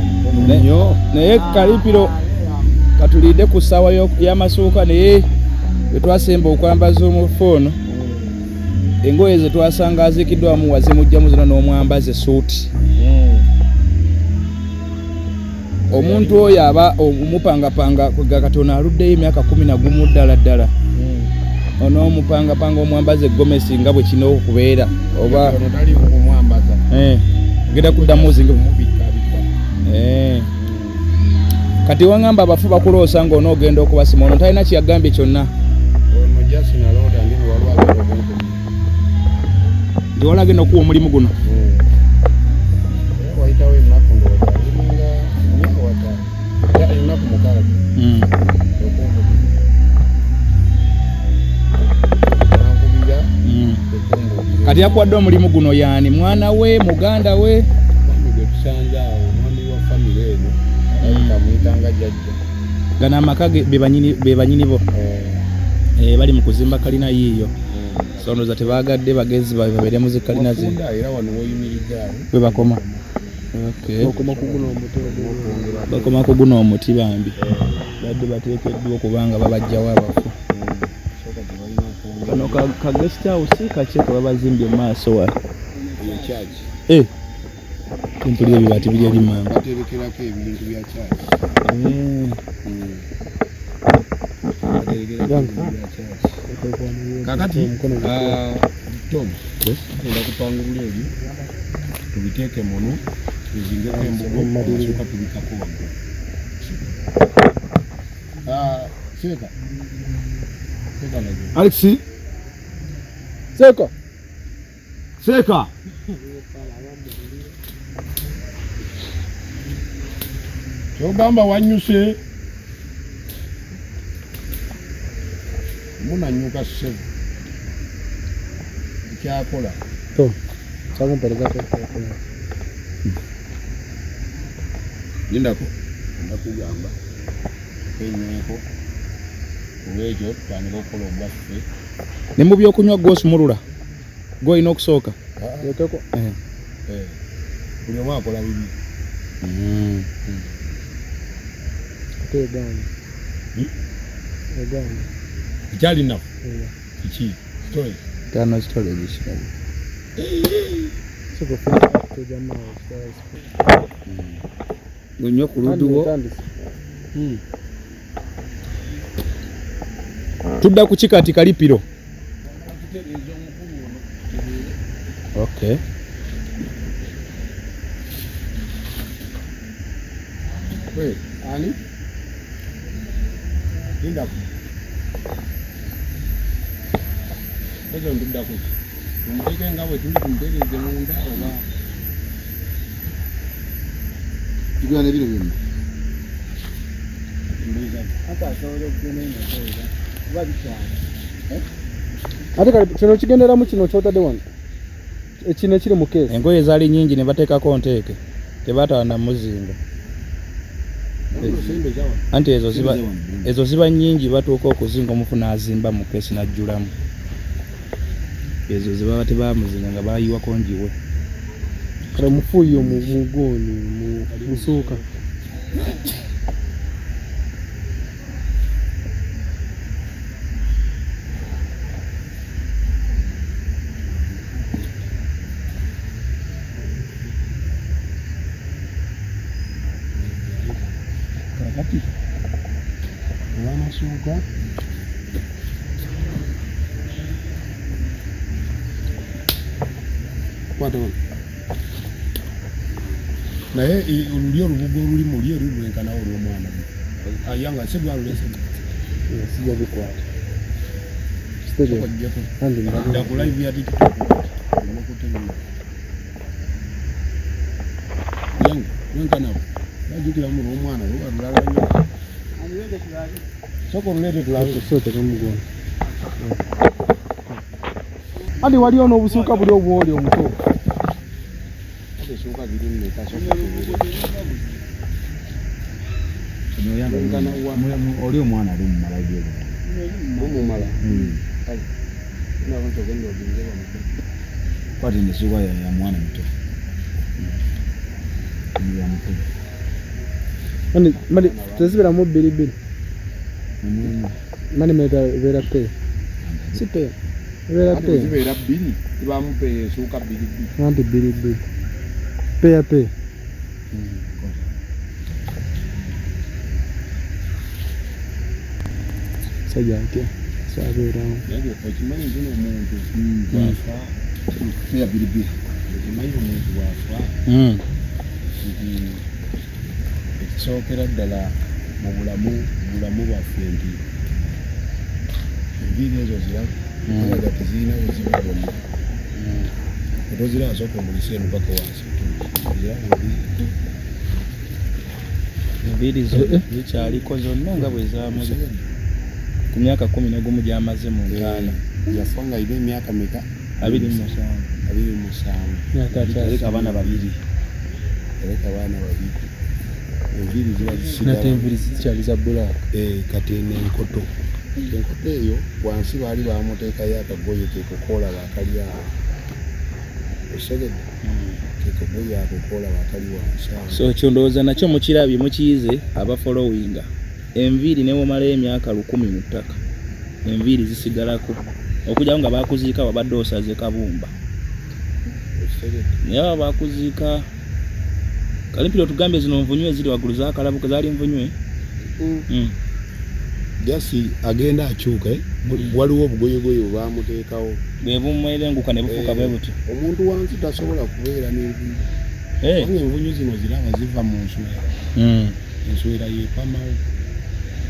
[SPEAKER 1] nnyo.
[SPEAKER 2] Naye Kalipiro katulidde ku ssaawa y'amasuuka naye bwe twasemba okwambaza omufoono engoye ze twasanga aziikiddwamu wazimugjamu zonna n'omwambaza essuuti. Omuntu oyo aba omupangapanga katono aluddeyo emyaka 11 ddala. Onoomupangapanga omwambaza eggomesi nga bwe kino okubeera oba
[SPEAKER 1] tali kumwambaza.
[SPEAKER 2] Genda kuddamu zinge kati wangamba abafu bakuloosa ng'onoogenda okubasima ono talina kyeyagambye kyonna.
[SPEAKER 1] Ono jasi nalooda ndi walwagenda omuntu.
[SPEAKER 2] Ndi walagenda okuwa omulimu guno.
[SPEAKER 1] Wayitawo ennaku ndowooza ziringa myaka wataano. Ennaku mukaaga.
[SPEAKER 2] Kati yakuwadde omulimu guno yaani mwana we muganda we.
[SPEAKER 1] Gwe tusanze awo omwami wa famire eno. Kamuyitanga jjajja.
[SPEAKER 2] Gana amaka be banyini bo. Bali mu kuzimba kalina yiiyo. So ndowooza tebaagadde bagezi babeere mu zikalina ze.
[SPEAKER 1] Era wano woyimiridde awo.
[SPEAKER 2] Bwe bakoma. Bakoma ku guno omuti bambi. Badde bateekeddwa okubanga babajjawo abafu. kano ka guest house kacheka babazimbye mu maaso wa
[SPEAKER 1] iyo charge
[SPEAKER 2] kumpulira ebibati biri eri manga
[SPEAKER 1] baterekerako ebintu bya charge kakati Tom tugenda kupangulula ebyo tubiteeke muno tuzingeko embugo suka tubikako Seka Alexi Seka Togamba wanyuse munanyuka sevu kyakola
[SPEAKER 4] to sababu mpeleza kwa
[SPEAKER 1] lindako ndakugamba enyweko uwejo twanira okukola obwaffe
[SPEAKER 2] ne mu byokunywa gwosi mulula goyina okusooka
[SPEAKER 4] yoteko
[SPEAKER 1] buli omu akola bibi
[SPEAKER 4] tegani
[SPEAKER 1] ikyali nafu kiki story
[SPEAKER 2] tano story zishikaje
[SPEAKER 4] siko kwa jamaa
[SPEAKER 2] gonyo kuluduwo tudda ku kikati Kalipiro okay
[SPEAKER 1] ani lindako ezo ndudako tumuteke nga bwe tuli kumpeereze munda oba tugula ne bino byonna
[SPEAKER 4] ate kino kigenderamu kino kyotadde wano ekino ekiri mu keesi
[SPEAKER 2] engoye zaali nyingi ne bateekako nteeke tebatawa na muzinga anti ezo ziba nyingi batuuka okuzinga omufu n'azimba mu keesi n'ajjulamu ezo ziba tebamuzinga nga bayiwako njiwe
[SPEAKER 4] kale mufuuyo mugoni musuuka
[SPEAKER 1] kakati owamasuuka kwata wano naye oluli olubugo oluli muli eri lwenkanawo olw'omwana ayanga se gwalulese
[SPEAKER 4] sijja bikwata
[SPEAKER 1] da ku live ya TikTok yangu lwenkanawo bajukira mu n'omwana olulala nnyo soko olulete tulabe
[SPEAKER 4] sote kamugona andi waliyo n'obusuuka buli obwoli omuto
[SPEAKER 1] suka biri mmeka soko
[SPEAKER 2] oli omwana ali mumala gyero
[SPEAKER 1] mumala
[SPEAKER 2] kwati nesuka ya mwana muto
[SPEAKER 4] mani teziberamu bbiri mani beera pe si pe beera pe
[SPEAKER 1] zibeera bbiri tibamupe esuuka bbiri
[SPEAKER 4] anti bbiri peya pe sajja atya sabeerawo
[SPEAKER 1] naye okimanyi nti omuntu bwafa peya bbiri okimanyi omuntu bwafa nti ekisookera ddala mu bulamu bwaffe nti enviiri ezo ziraga tezirina buzibu bwonna otozira asooka omulisa eno paka wansi
[SPEAKER 2] enviiri zo zikyaliko zonna nga bwe zaamuze ku myaka 11 gy'amaze mu ntaana
[SPEAKER 1] yafa nga alina emyaka meka
[SPEAKER 2] 27
[SPEAKER 1] aleka abaana babiri enviiri ziba
[SPEAKER 4] enviiri zikyali za bbulaaka
[SPEAKER 1] kati n'enkoto eyo wansi baali bamuteekayo akagoye kekukoola bakali awo osegedde kekagoye akukoola bakali wansi
[SPEAKER 2] so kyondowooza nakyo mukirabye mukiyize abafolowinga enviiri newomalayo emyaka 10 mu ttaka enviiri zisigalako okujja nga bakuziika wabadde osaze kabumba naye bakuziika Kalipiro tugambe zino nvunywe ziri waggulu zakalabuka zaali nvunywe
[SPEAKER 1] jasi agenda akyuka waliwo obugoyegoye baamuteekawo
[SPEAKER 2] bwebumwerenguka ne bufuuka bwe buti
[SPEAKER 1] omuntu wansi tasobola kubeera n'envunywe kubanga envunywe zino ziraba ziva mu nswera enswera yeepamawo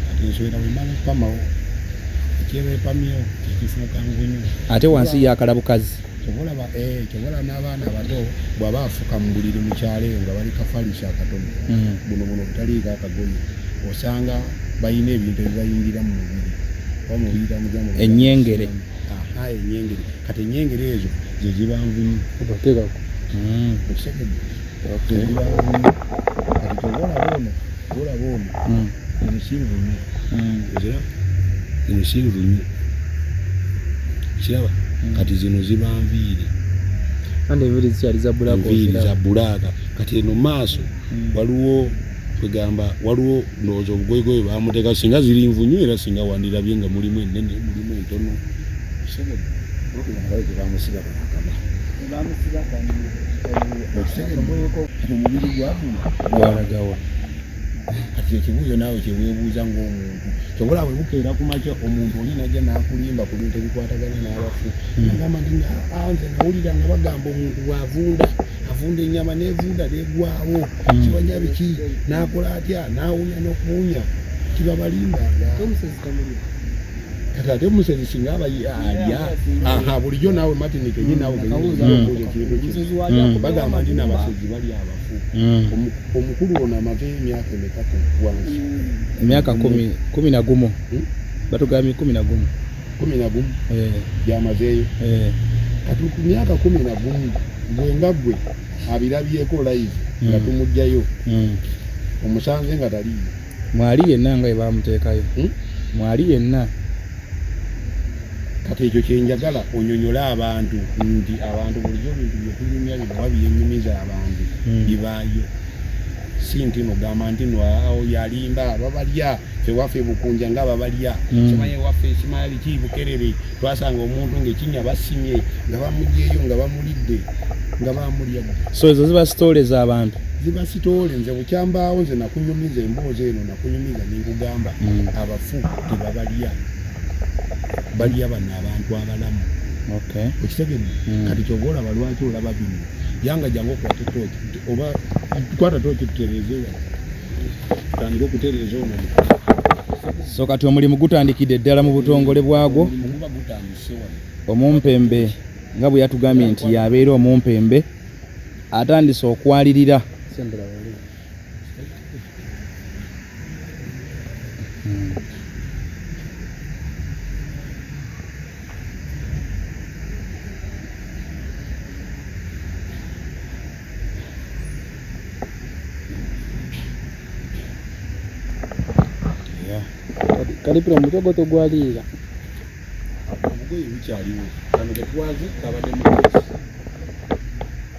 [SPEAKER 1] kati enswera bwemala epamawo ekyeba epamyewo kyekifuuka nvunywe
[SPEAKER 2] ate wansi yakalabukazi
[SPEAKER 1] kyobola n'abaana abato bw'aba afuka mu buliri mu kyalo eyo nga bali kafalisha akatono buno butaliiko akagoye osanga balina ebintu ebibayingira mu mubiri bamubiyita mugamu
[SPEAKER 2] ennyengere
[SPEAKER 1] ennyengere kati ennyengere ezo ze ziba nvunywe
[SPEAKER 4] obateekako
[SPEAKER 1] okitegedde ziba nvunywe kati kyolaba ono emisinvunywe emisinvunywe kiraba kati zino ziba nviiri
[SPEAKER 4] ande enviiri zikyali za bbulaaka
[SPEAKER 1] enviiri za bbulaaka kati eno maaso waliwo kwegamba waliwo ndowooza obugoyegoye baamuteeka singa ziri nvunywe era singa wandirabye nga mulimu ennene mulimu entono bamusiba bakama omubiri gwalagawa kati ekibuuzo naawe kyeweebuuza ng'omuntu kyobola bwe bukeera ku makya omuntu oli najja n'akulimba ku bintu ebikwatagana n'abafu nagamba nti nze nawulira nga bagamba omuntu bw'avunda ennyama n'evunda n'egwawo kibanya biki n'akola atya n'awunya n'okuwunya kibabalimbanga kati ate omusezi singa aba alya bulijjo naawe Martin kenyi naawe bagamba nti n'abasezi bali abafu omukulu ono amaze emyaka emeka wansi
[SPEAKER 2] emyaka 11 batugambye 11
[SPEAKER 1] gyamazeeyo kati ku myaka 11 gwenga gwe abirabyeko live nga tumugjayo omusanze nga taliyo
[SPEAKER 2] mwali yenna nga bamuteekayo mwali yenna
[SPEAKER 1] kati ekyo kyenjagala onyonyola abantu nti abantu bulijjo bintu byetunyumya bino babyenyumiza abantu bibaayo si nti nogamba nti awo yalimba babalya fewaffe bukunja nga babalya kimanye waffe simala biki bukerere twasanga omuntu ng'ekinya basimye nga bamugyeyo nga bamulidde nga bamulya
[SPEAKER 2] so ezo ziba sitole z'abantu
[SPEAKER 1] ziba sitole nze bukyambaawo nze nakunyumiza emboozi eno nakunyumiza ninkugamba abafu tebabalya balya bano abantu abalamu okitegedde kati kyoba olaba lwaki olaba bino yanga jangu okwata tooki oba tukwata tooki tutereeze tutandika okutereeza ono
[SPEAKER 2] so kati omulimu gutandikidde ddala mu butongole bwagwo omumpembe nga bwe yatugambye nti yabeera omumpembe atandise okwalirira
[SPEAKER 4] Kalipiro omutogoto gwaliira
[SPEAKER 1] omugoye bikyaliwo kano tetwazi kabadde mukesi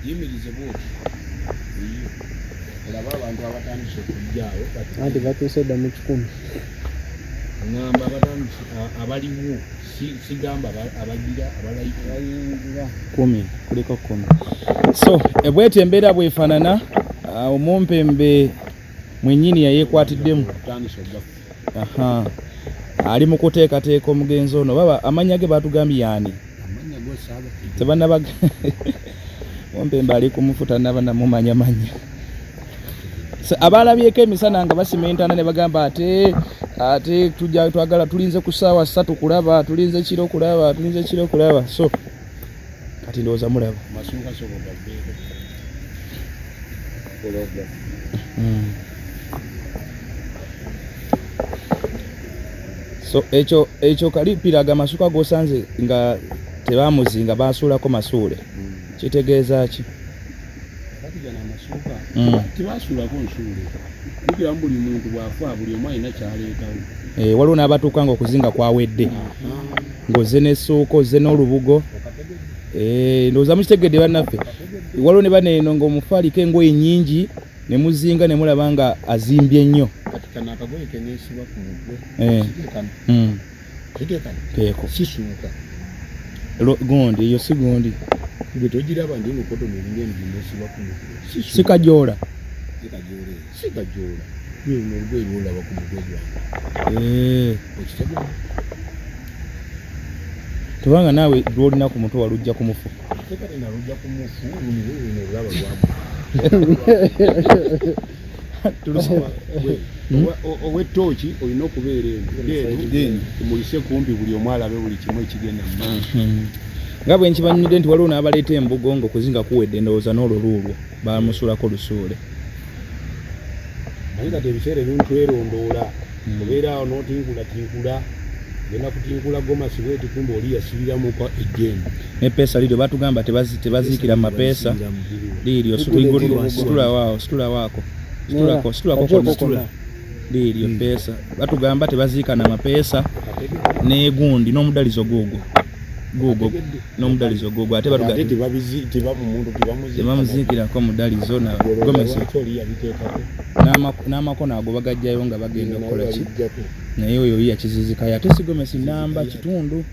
[SPEAKER 1] yimirize bwoti olaba abantu abatandise okujjaawo
[SPEAKER 4] anti batuuse dda mu 10
[SPEAKER 1] ngamba abatandise abaliwo sigamba abagira abalayingira
[SPEAKER 2] 10 kuliko 10 so ebweti embeera bwefaanana omumpembe mwennyini yayeekwatiddemu ali mu kuteekateeka omugenzi ono baba amanya ge batugambye yaani tebanaba ompembe ali kumufuta nabanamumanyamanya abalabyeko emisana nga basimentana ne bagamba ate tujja twagala tulinze ku ssaawa 3 kulaba tulinze kiro kulaba so kati ndowooza mulaba so ekyo Kalipiro amasuka gosanze nga tebamuzinga basuulako masuule kitegeeza ki
[SPEAKER 1] tebasuulako nsuule kukira buli muntu bwafa buli omu alina kyaleetawo
[SPEAKER 2] waliwo n'abatuuka nga okuzinga kwawedde ng'ozze n'essuuka ozze n'olubugo ndowooza mukitegedde bannaffe waliwo ne baneeno ng'omufaaliko engoye nnyingi ne muzinga ne mulaba nga azimbye nnyo
[SPEAKER 1] kano akagoye keneesiba ku mutwe kiteekano
[SPEAKER 2] teeko
[SPEAKER 1] kisuuka
[SPEAKER 2] Gondi yo si gondi.
[SPEAKER 1] Bitogira bandi mu koto nenge ndimosi bakumu.
[SPEAKER 2] Sikajola.
[SPEAKER 1] Sikajola. Yo n'olwe lola bakumugwe. Okitego.
[SPEAKER 2] Tubanga nawe lwolina ku mutwe walujja ku mufu.
[SPEAKER 1] Tekati na lujja ku mufu ni olaba lwabo. Owe tochi olina okubeera eno omulise kumpi buli omwalabe buli kimu ekigenda mu maaso.
[SPEAKER 2] Nga bwe nkibanyumidde nti waliwo n'abaleeta embugo ng'okuzinga kuwedde ndowooza n'olwo bamusulako lusuule.
[SPEAKER 1] Naye kati ebiseera ebimu twerondoola obeera awo n'otinkula genda kutinkula gomasi bweti kumbe oli yasibiramu kwa ejjembe.
[SPEAKER 2] N'eppeesa liryo batugamba tebaziikira mu mapeesa liryo situlawako liryo peesa batugamba tebaziika na mapeesa n'egundi n'omudalizo guugwo n'omudalizo guugwo ate tebamuziikirako mudalizo na gomesi n'amakono ago bagajjayo nga bagenda okukola ki naye oyo yakizizikayo ate si gomesi namba kitundu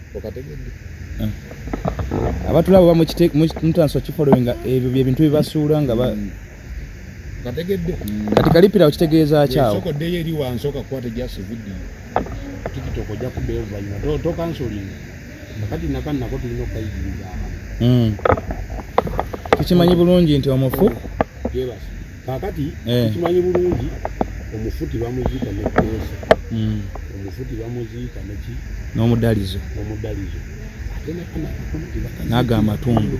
[SPEAKER 2] abatulabo bamutranso kifollowinga ebyo byebintu bibasuula nga
[SPEAKER 1] kategedde
[SPEAKER 2] kati Kalipiro okitegeeza akyawo
[SPEAKER 1] sokoddeyo eri wansoka kwate just video tikitoko ja kubeva ina to canceling kati nako tulina okayigiriza
[SPEAKER 2] tukimanyi bulungi nti omufu
[SPEAKER 1] yebasi kakati tukimanyi bulungi omufuti bamuziika ne pesa omufuti bamuziika neki
[SPEAKER 2] n'omudalizo naga amatundu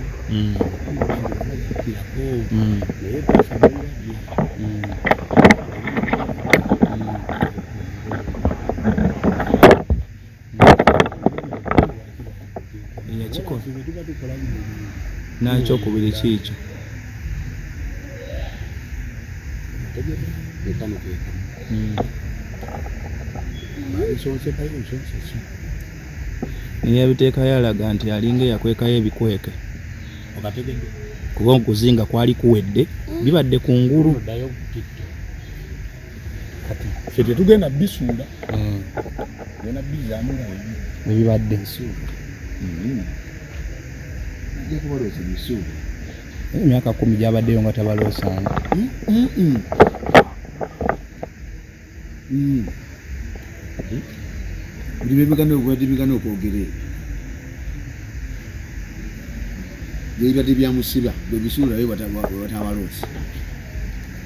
[SPEAKER 2] nakyo kubiri kiikyo niye biteekayo alaga nti alinga yakwekayo ebikweke kuba okuzinga kwali kuwedde bibadde ku ngulu
[SPEAKER 1] ffe tetugenda bisuula genda bizaamu
[SPEAKER 2] ebibadde emyaka 10 gyabaddeyo nga tabaloosanga
[SPEAKER 1] buli bebigana okwogere byebibadde byamusiba bebisuulayo batabaloosi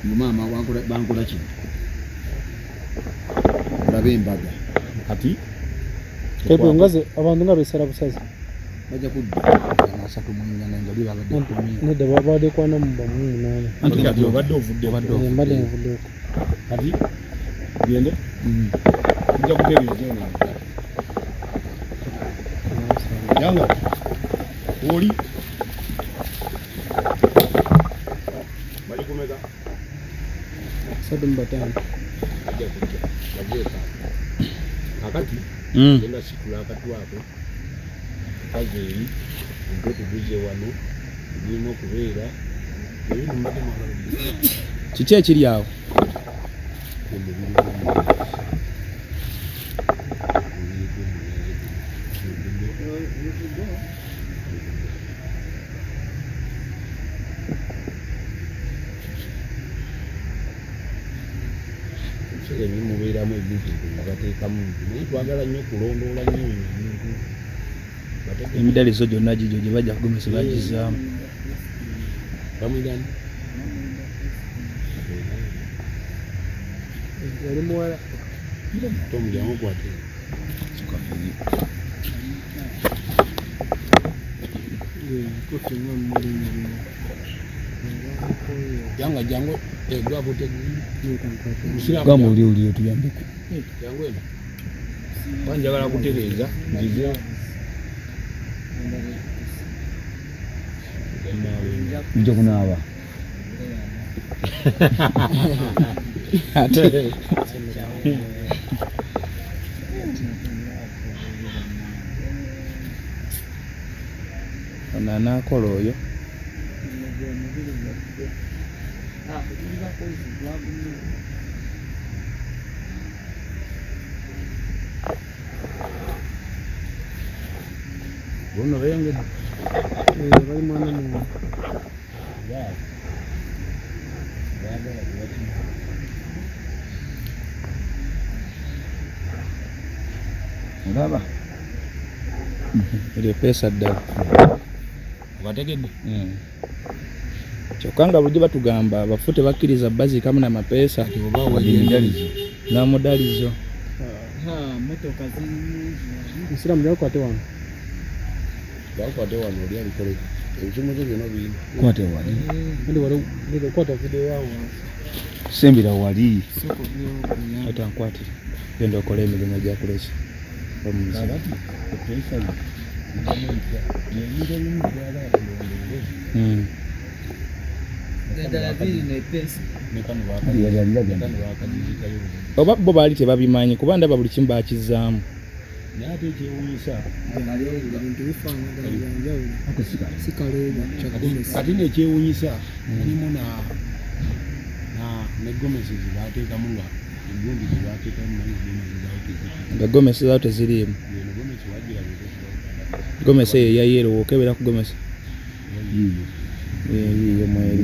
[SPEAKER 1] mumaama bankola kino olabe embaga kati
[SPEAKER 4] kepo ngaze abantu nga besala busazi
[SPEAKER 1] bajja kudda
[SPEAKER 2] asatu munya nga bibabadde kumira
[SPEAKER 4] nedda babadde kwana mu bamu nane
[SPEAKER 1] anti obadde ovudde
[SPEAKER 4] mbadde ovudde
[SPEAKER 1] kati gende kujja kutereeza eno yanga oli bali kumeka
[SPEAKER 4] sadu mbatani
[SPEAKER 1] kakati genda sikula akatwako kazeeri ntotuguze wano birina okubeera
[SPEAKER 2] kiki ekiri awo
[SPEAKER 1] mubeeramu ebintu bateekamu naye twagala nnyo okulondoola nnyo ebintu
[SPEAKER 2] emidalizo gyonna gigyo gye bajja kugomesa bagizaamu
[SPEAKER 1] bamwigani
[SPEAKER 4] yali muwala
[SPEAKER 1] tomulyango kwate janga jango gwabote
[SPEAKER 2] gamuliulio tuyambeko
[SPEAKER 1] jango eno banjagala kutereeza nzize
[SPEAKER 2] nja kunaaba ono anaakola oyo
[SPEAKER 1] Bono bayongedde.
[SPEAKER 4] Bali mwana mu.
[SPEAKER 1] Olaba?
[SPEAKER 2] Eri pesa ddala.
[SPEAKER 1] Wategedde?
[SPEAKER 2] Kyokka nga bulijjo batugamba abafu tebakkiriza baziikamu n'amapeesa
[SPEAKER 1] oba wajendalizo.
[SPEAKER 2] N'amudalizo.
[SPEAKER 4] Motoka Musiramu yakwate wano.
[SPEAKER 1] Bakwate wano oli abikole. Ebisomo byo byonna biri.
[SPEAKER 5] Kwate wali.
[SPEAKER 4] Ndi wali ndi kwata video yawo.
[SPEAKER 5] Sembira wali.
[SPEAKER 4] Soko byo.
[SPEAKER 2] Atankwatira. Genda okola emirimu gya kulesi. Omuzi.
[SPEAKER 1] Pesa ni.
[SPEAKER 2] Oba bo baali tebabimanyi kuba ndaba buli kimu baakizaamu.
[SPEAKER 1] Nate kyewunyisa.
[SPEAKER 4] Ebintu bifaanagana byanjawulo. Sikaleega kyagomesa.
[SPEAKER 1] Kati nekyewunyisa mulimu ne gomesi zibateekamu nga egundi zibateekamu naye
[SPEAKER 2] nga gomesi zaawo teziriimu.
[SPEAKER 1] gomesi wagira
[SPEAKER 2] Gomesi eyo eyayero okebera ku gomesi. Yiyo mweri.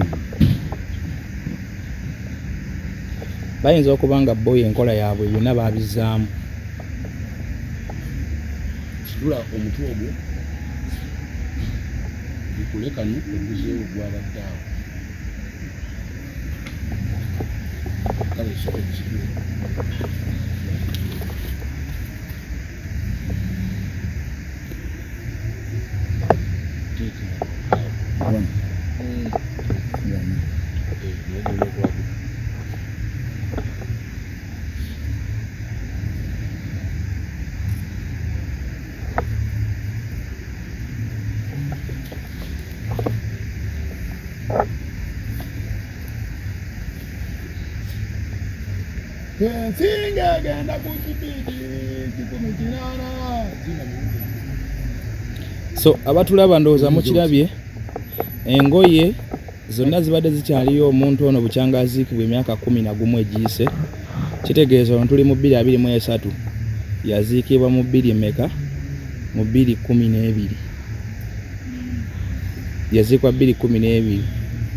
[SPEAKER 2] Bayinza okuba nga boyi enkola yaabwe byonna baabizaamu.
[SPEAKER 1] Situla omutwe ogwo bikulekanu oguzeewo gwabadde awo. Kale soko kisitula. Singa agenda ku kipindi kikumi kinaana.
[SPEAKER 2] So abatulaba ndowooza mukirabye engoye zonna zibadde zikyaliyo omuntu ono bukyangaziikibwa emyaka 11 egiyise. Kitegeeza ono tuli mu 2023 yaziikibwa mu 2 meka mu 2012 yaziikwa 2012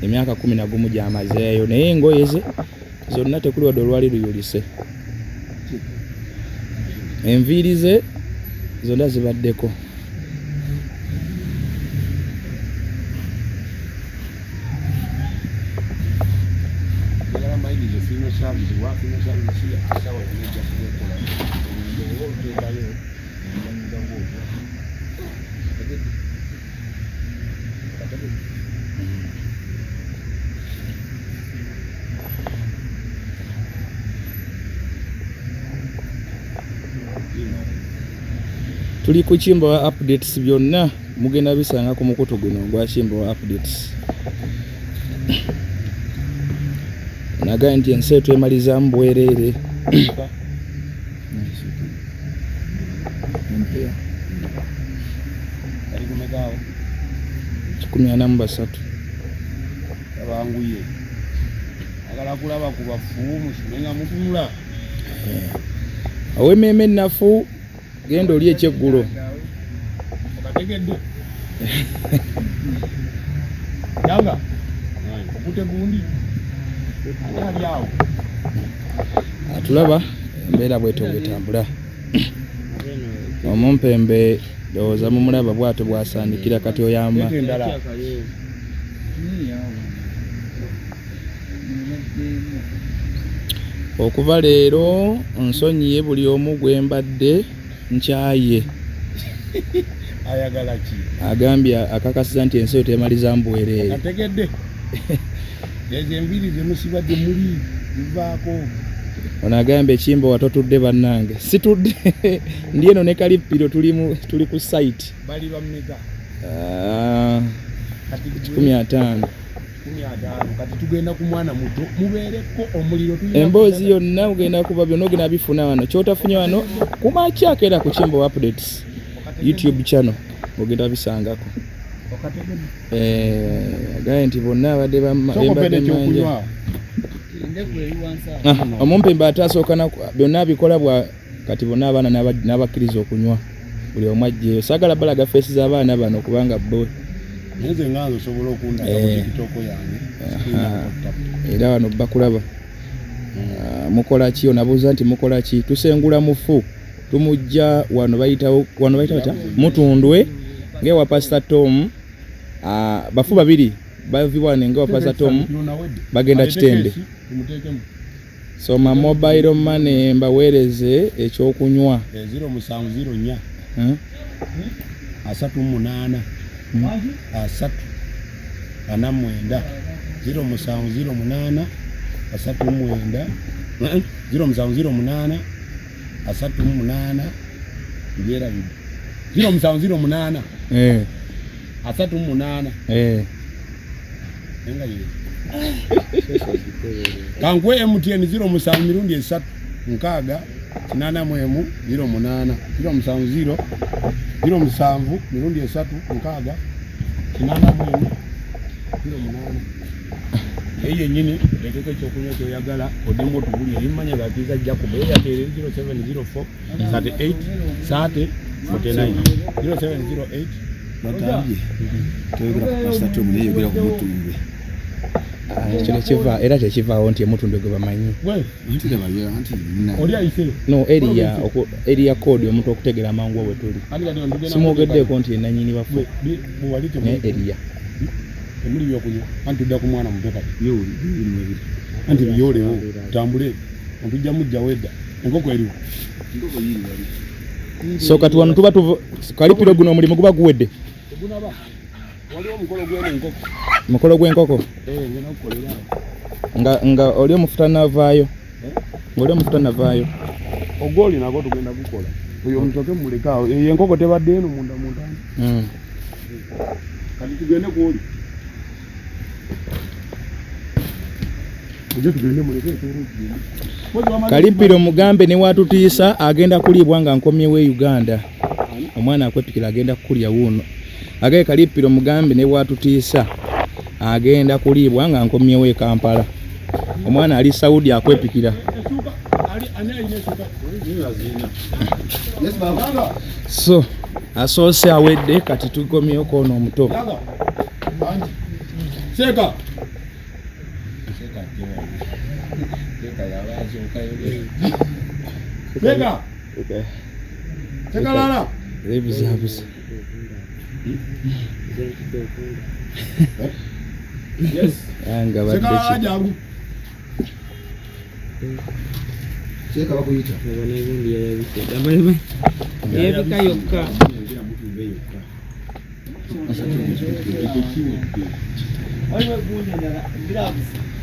[SPEAKER 2] emyaka 11 gy'amazeeyo naye engoye ze zonna tekuli wadde olwali luyulise. Enviiri ze zonna zibaddeko. Tuli ku Kimbo updates byonna mugenda bisanga ku mukutu guno gwa Kimbo updates. Naga nti ensi twemaliza mbwerere. Kumi na mbasatu.
[SPEAKER 1] Abanguye. Agala kulaba ku bafumu simenga mutunula.
[SPEAKER 2] Awe meme nafu genda oli ekyeggulo.
[SPEAKER 1] Okategedde. Yanga. Okute gundi. Ali awo.
[SPEAKER 2] Atulaba embeera bweto bwetambula. Omumpembe ndowooza mumulaba bwato bwasaanikira kati oyamba. Okuva leero nsonyiye buli omu gwembadde nkyaye.
[SPEAKER 1] Ayagala ki?
[SPEAKER 2] Agambye akakasiza nti ensi temaliza mbwerere.
[SPEAKER 1] Ategedde. Ezo enviiri ze musibadde muli bivaako.
[SPEAKER 2] Ono agambye Kimbo watotudde bannange. Situdde. Ndi eno ne Kalipiro tuli ku site.
[SPEAKER 1] Bali bameka.
[SPEAKER 2] 15.
[SPEAKER 1] Kati tugenda ku mwana muto mubeereko omuliro tuyina.
[SPEAKER 2] Emboozi yonna ugenda kuba byonna ogenda bifuna wano. Kyotafunye wano kumakyako era ku Kimbo updates YouTube channel ogenda bisangako. Agaye nti bonna abadde bambadde manja. Omumpembe ataasooka byonna bikola bwa kati bonna abaana n'abakkiriza okunywa. buli omu ajjeyo. Saagala balaga feesi z'abaana bano kubanga bo
[SPEAKER 1] nze nganzo osobola okunda ekitoko yange
[SPEAKER 2] era wano bakulaba. Mukola ki? Onabuuza nti mukola ki? Tusengula mufu tumujja wano bayitawo bata Mutundwe ngewa Pastor Tom. Bafu babiri bavibwa ngewa Pastor Tom bagenda Kitende. Soma mobile money mbaweereze ekyokunywa
[SPEAKER 1] 070 38 asatu anamwenda 070 asatu mwenda 070 asatu munana ngera bibi 070 asatu munana enga yeye kankwe MTN 0 mirundi 3 nkaga 8 mwemu 08 070 mirundi 3 nkaga 8 mwemu 08 eye nyini lekeke kyokunywa kyoyagala odimo tubuli elimanya gatiza jja kubeera tere 0704 38 30 49 0708
[SPEAKER 5] natambye toyogera ku Pastor Tom naye yogera ku Mutundwe.
[SPEAKER 2] Kino kiva era tekivaawo nti Mutundwe gwe bamanyi.
[SPEAKER 5] Nti tebayo anti
[SPEAKER 1] oli ayise
[SPEAKER 2] no area code omuntu okutegera amangu we tuli. Simwogeddeeko nti nanyini bafu ne area
[SPEAKER 1] emuli byokunywa anti dda ku mwana mutoka yoli anti byolewo tambule ontujja mujja wedda enkoko eriwo enkoko yiri wali
[SPEAKER 2] so kati wano tuba Kalipiro guno omulimu guba guwedde
[SPEAKER 1] gunaba waliwo omukolo gw'enkoko
[SPEAKER 2] mukolo gw'enkoko
[SPEAKER 1] ngena okukolera
[SPEAKER 2] nga oli omufuta navaayo ng'oli omufuta navaayo
[SPEAKER 1] ogoli nago tugenda gukola oyo omutoke mulekaawo eyo enkoko tebadde eno munda kati tugende kwoli
[SPEAKER 2] Kalipiro mugambe ne watutiisa agenda kuliibwa nga nkomyewo Uganda. Omwana akwepikira agenda kukulya wuno. Agaye Kalipiro mugambe ne watutiisa agenda kuliibwa nga nkomyewo Kampala. Omwana ali Saudi akwepikira. So asoose awedde kati tukomyewo kono omuto.
[SPEAKER 1] Seka Seka lala
[SPEAKER 2] Rebuzi habuzi.
[SPEAKER 1] Yes.
[SPEAKER 2] Anga badde ki.
[SPEAKER 5] Seka bakuyita.
[SPEAKER 6] Nabona egundi yabise. Abalema. Yebika yokka.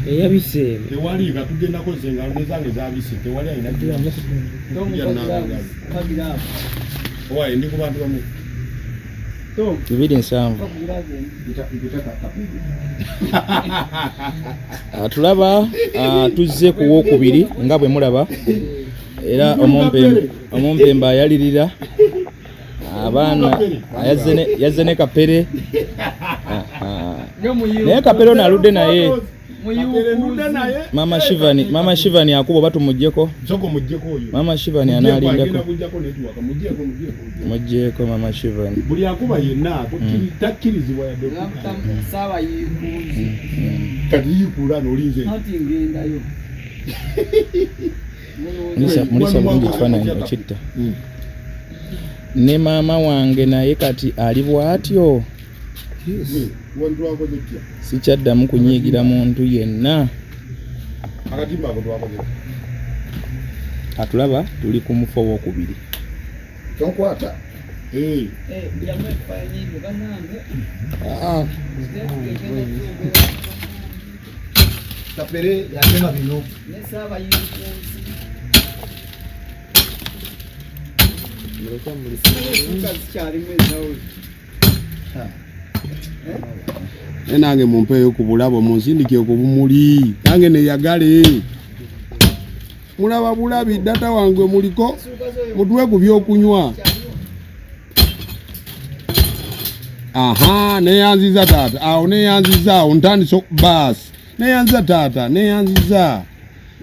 [SPEAKER 6] Eyabise
[SPEAKER 1] tewali nga tugenda kozenga ngezange zabise tewali ayina ddiramu owaye ndi ku bantu bamu
[SPEAKER 2] Bibiri nsanvu. Tulaba tuzze ku wokubiri nga bwe mulaba era omumpemba ayalirira abaana yazene kapere naye kapere ono aludde naye Mama Shivani akubo batumujjeko Mama Shivani analindako mujjeko Mama Shivani
[SPEAKER 1] buli akuba yenna takkirizibwa yadde
[SPEAKER 6] sawa yikuzi
[SPEAKER 1] kati yikula n'olinze
[SPEAKER 2] mulisa bulungi ekifaananyi okitta ne maama wange naye kati ali bw'atyo sikyaddamu kunyiigira muntu yenna. Atulaba tuli ku mufu owokubiri.
[SPEAKER 5] Tonkwata. Kapere yasema bino.
[SPEAKER 1] Nange mumpeeyo ku bulabo munsindike ku bumuli nange neyagale mulaba bulabi data wange muliko mutuwe ku byokunywa. Aha, neyanziza tata awo neyanziza awo ntandise basi neyanziza tata neyanziza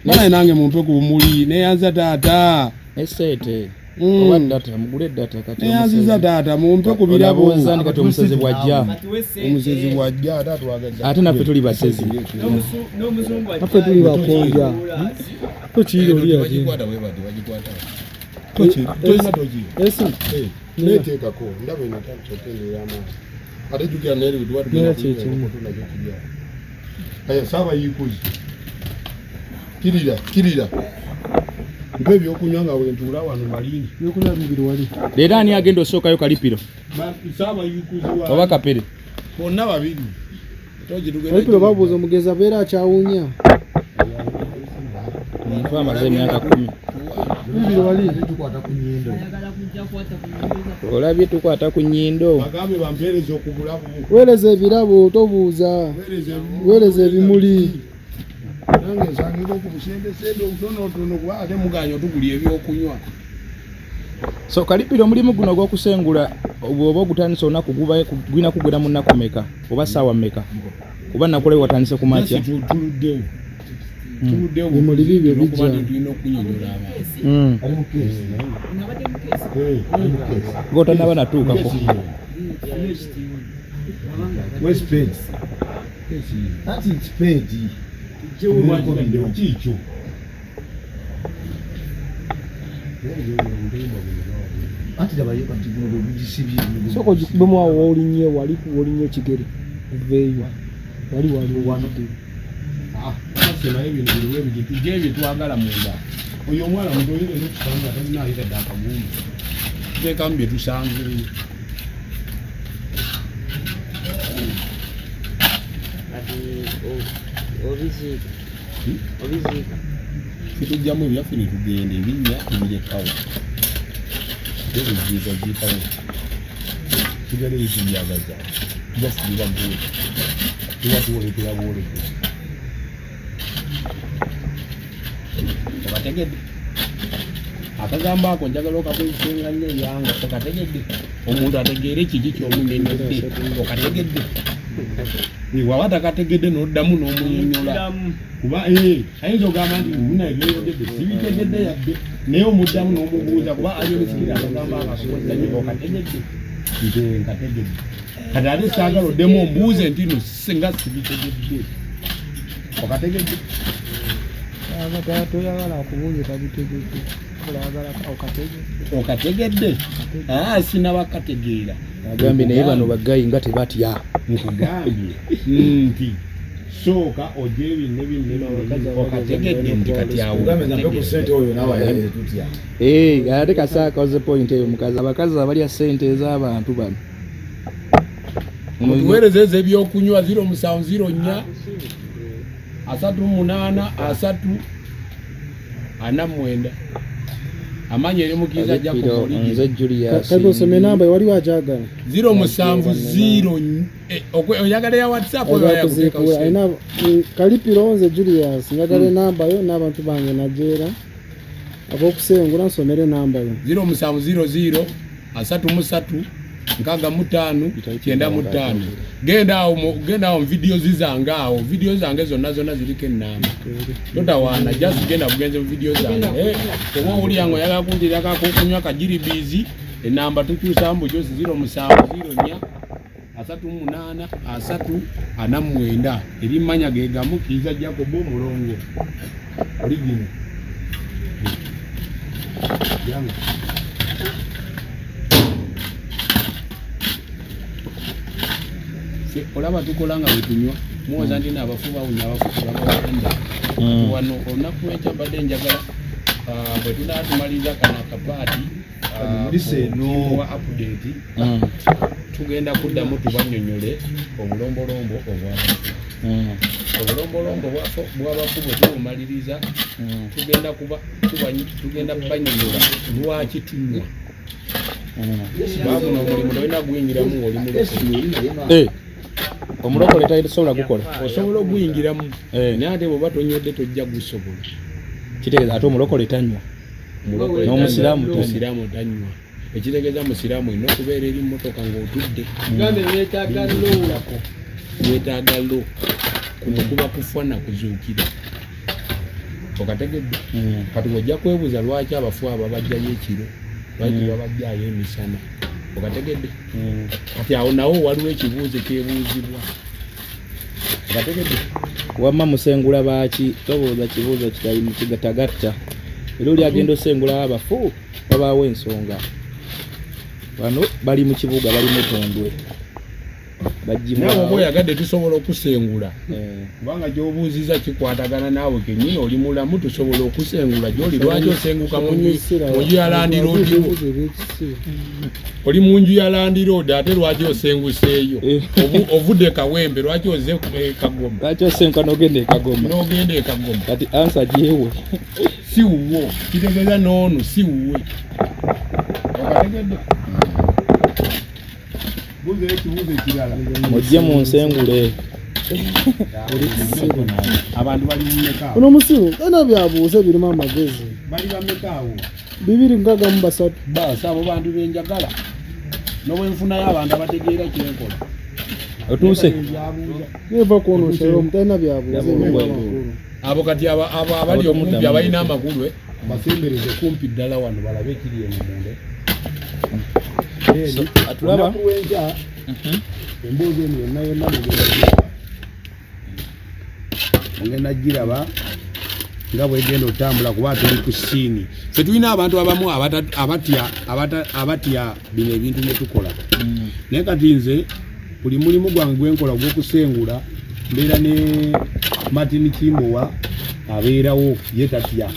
[SPEAKER 1] bana nange mumpe ku bumuli neyanziza tata
[SPEAKER 2] esete Owa data mugule data kati
[SPEAKER 1] aziza data mumpe ku birabo
[SPEAKER 2] zandi kati omusezi bwajja
[SPEAKER 1] omusezi bwajja tatu agaza
[SPEAKER 2] ate naffe tuli basezi
[SPEAKER 4] Naffe tuli bakonja. Tokiiro lya.
[SPEAKER 1] bagikwata we badi bagikwata toyina togi
[SPEAKER 4] Esi.
[SPEAKER 1] neteekako ndaba eno takyotendera amaani ate jukira neri
[SPEAKER 4] Nera kyekimu.
[SPEAKER 1] aya saaba yikuzi kirira mpe ebyokunywa nga wentuula wano malindi
[SPEAKER 4] Yokunya bibiri wali.
[SPEAKER 2] leero ani agenda osookayo Kalipiro
[SPEAKER 1] saaba yikuzi
[SPEAKER 2] oba Kapere
[SPEAKER 1] bonna babiri
[SPEAKER 4] Kalipiro babuuza omugezi abeera akyawunya.
[SPEAKER 2] omuntu amaze emyaka 10
[SPEAKER 4] Bibiri wali.
[SPEAKER 2] olabye tukwata ku nnyindo
[SPEAKER 1] bagambe bampeereza okubulabu
[SPEAKER 4] Weereza ebirabo tobuuza. Weereza ebimuli.
[SPEAKER 1] nange nsangire okubusendesende obutonotono kuba ate muganya otugulya ebyokunywa
[SPEAKER 2] so Kalipiro omulimu guno gw'okusengula bw'oba ogutandisa olunaku gwina kugwera mu nnaku mmeka oba ssaawa mmeka kuba nakolewe watandise ku makya
[SPEAKER 1] tuluddewo
[SPEAKER 4] Bimuli bibyo bijja.
[SPEAKER 1] tulina okunyonyola abantu
[SPEAKER 2] ng'otanaba natuukako
[SPEAKER 1] kikyo
[SPEAKER 4] Soko jikubemu awo wolinye wali wolinye kigere. Veeyo. Wali wanodde.
[SPEAKER 1] naye ebintu biriwo ebijitu gyebyo twagala munda oyo omwana muto oyina n'okusanga talinayita dde akagumba tuteekamu bye tusanzeeyo
[SPEAKER 6] obiziika
[SPEAKER 1] situgjamu ebyaffe ne tugenda ebinnya tubirekawo ebiziika ziyitawo tugere ebitubyagaza jasibibagule tuba tuwolekera bwolekera okategedde akagambo ako njagala okakweisenga nnyo ebyanga okategedde omuntu ategeere kiki kyomunenedde okategedde waba takategedde n'oddamu n'omunyonyola kuba ayinza ogamba nti munaebyeyogedde sibitegedde yadde naye omuddamu n'omubuuza kuba ayonisikira akagambo akakozesa nyo okategedde nte nkategedde kati ate saagala oddemu ombuuze nti no singa sibitegedde okategedde
[SPEAKER 4] toyagala kubuuza tabitegedde.
[SPEAKER 1] okategedde sinabakategeera
[SPEAKER 2] agambye naye bano bagayi nga tebatya
[SPEAKER 1] nkugambye nti sooka ojja ebinne okategedde nti kati
[SPEAKER 2] ate kasaaka oze point eyo mukazi abakazi abalya ssente ez'abantu bano
[SPEAKER 1] otuweereza ezo ebyokunywa 0704 38 349 amanyi eri mukiza Jacob
[SPEAKER 2] nze Julius
[SPEAKER 4] Kati osome namba wali wajagala.
[SPEAKER 1] 070 oyagala ya WhatsApp oyo yakuteeka
[SPEAKER 4] ina Kalipiro nze Julius njagala namba yo n'abantu bange najeera abokusengula nsomere namba yo
[SPEAKER 1] 0700 33 65 genda awo video zange awo video zange zonna ziriko enamba totawaana just genda bugenze mu video zange oba oli yango yagala kundirako okunywa kajiribizi enamba tukyusa mbu josi 0704 38 349 eri manya gegamu kiza Jacob Mulongo origin yango olaba tukolanga wetunywa muwoza ndi n'abafu bawunya abafu bamawanda wano olunaku lw'enkya mbadde njagala bwe tunaatumaliza kana akapaati wa update tugenda kuddamu tubanyonyole obulombolombo obwabafu obulombolombo bw'abafu bwe tubumaliriza tugenda kubanyonyola lwaki tunywa babuno omulimu tolina guyingiramu ng'oli mulokole
[SPEAKER 2] omulokole tasobola gukola
[SPEAKER 1] osobola oguyingiramu naye ate bw'oba tonywedde tojja gusobola
[SPEAKER 2] kitegeeza ate omulokole tanywa
[SPEAKER 1] n'omusiraamu tanywa ekitegeeza musiraamu olina okubeera eri mmotoka ng'otudde yeetaaga lo kuno kuba kufa na kuzuukira okategedde kati bw'ojja kwebuuza lwaki abafu abo bajjayo ekiro bayitibwa bajjaayo emisana okategedde kati awo nawo waliwo ekibuuzo kyebuuzibwa okategedde
[SPEAKER 2] wamma musengula baaki tobuuza kibuuzo kitali mu kigatagatta era oli agenda osengula abafu babaawo ensonga bano bali mu kibuga bali mu tondwe
[SPEAKER 1] nawe oba oyagadde tusobola okusengula kubanga gy'obuuziza kikwatagana naawe kennyini oli mulamu tusobola okusengula gy'oli lwaki osenguka mu nju ya Land Road oli mu nju ya Land Road ate lwaki osenguseeyo ovudde Kawembe lwaki oze Kagoma
[SPEAKER 2] lwaki osenguka n'ogenda e Kagoma kati ansa gyewe
[SPEAKER 1] si wuwo kitegeeza n'onu si wuwe okategedde
[SPEAKER 2] mujje mu nsengule
[SPEAKER 1] abantu bali mmeka
[SPEAKER 4] ono musiru ena byabuuze birimu amagezi
[SPEAKER 1] bali bamekaawo
[SPEAKER 4] 263
[SPEAKER 1] basa abo bantu benjagala n'obwenfunayo abantu abategeera kyenkola
[SPEAKER 2] otuuse
[SPEAKER 4] neva kuonoshayo omutana byabuuze
[SPEAKER 1] abo kati abali okumpi abalina amakulu basembereze kumpi ddala wano balabe ekiri eno munde
[SPEAKER 2] atulaba
[SPEAKER 1] emboozi eno yonna yonna mugenda giraba nga bwegenda otambula kuba tuli ku siini ffe tulina abantu abamu abatya bino ebintu byetukola naye kati nze buli mulimu gwange gwenkola gw'okusengula mbeera ne Martin Kimbowa abeerawo ye tatya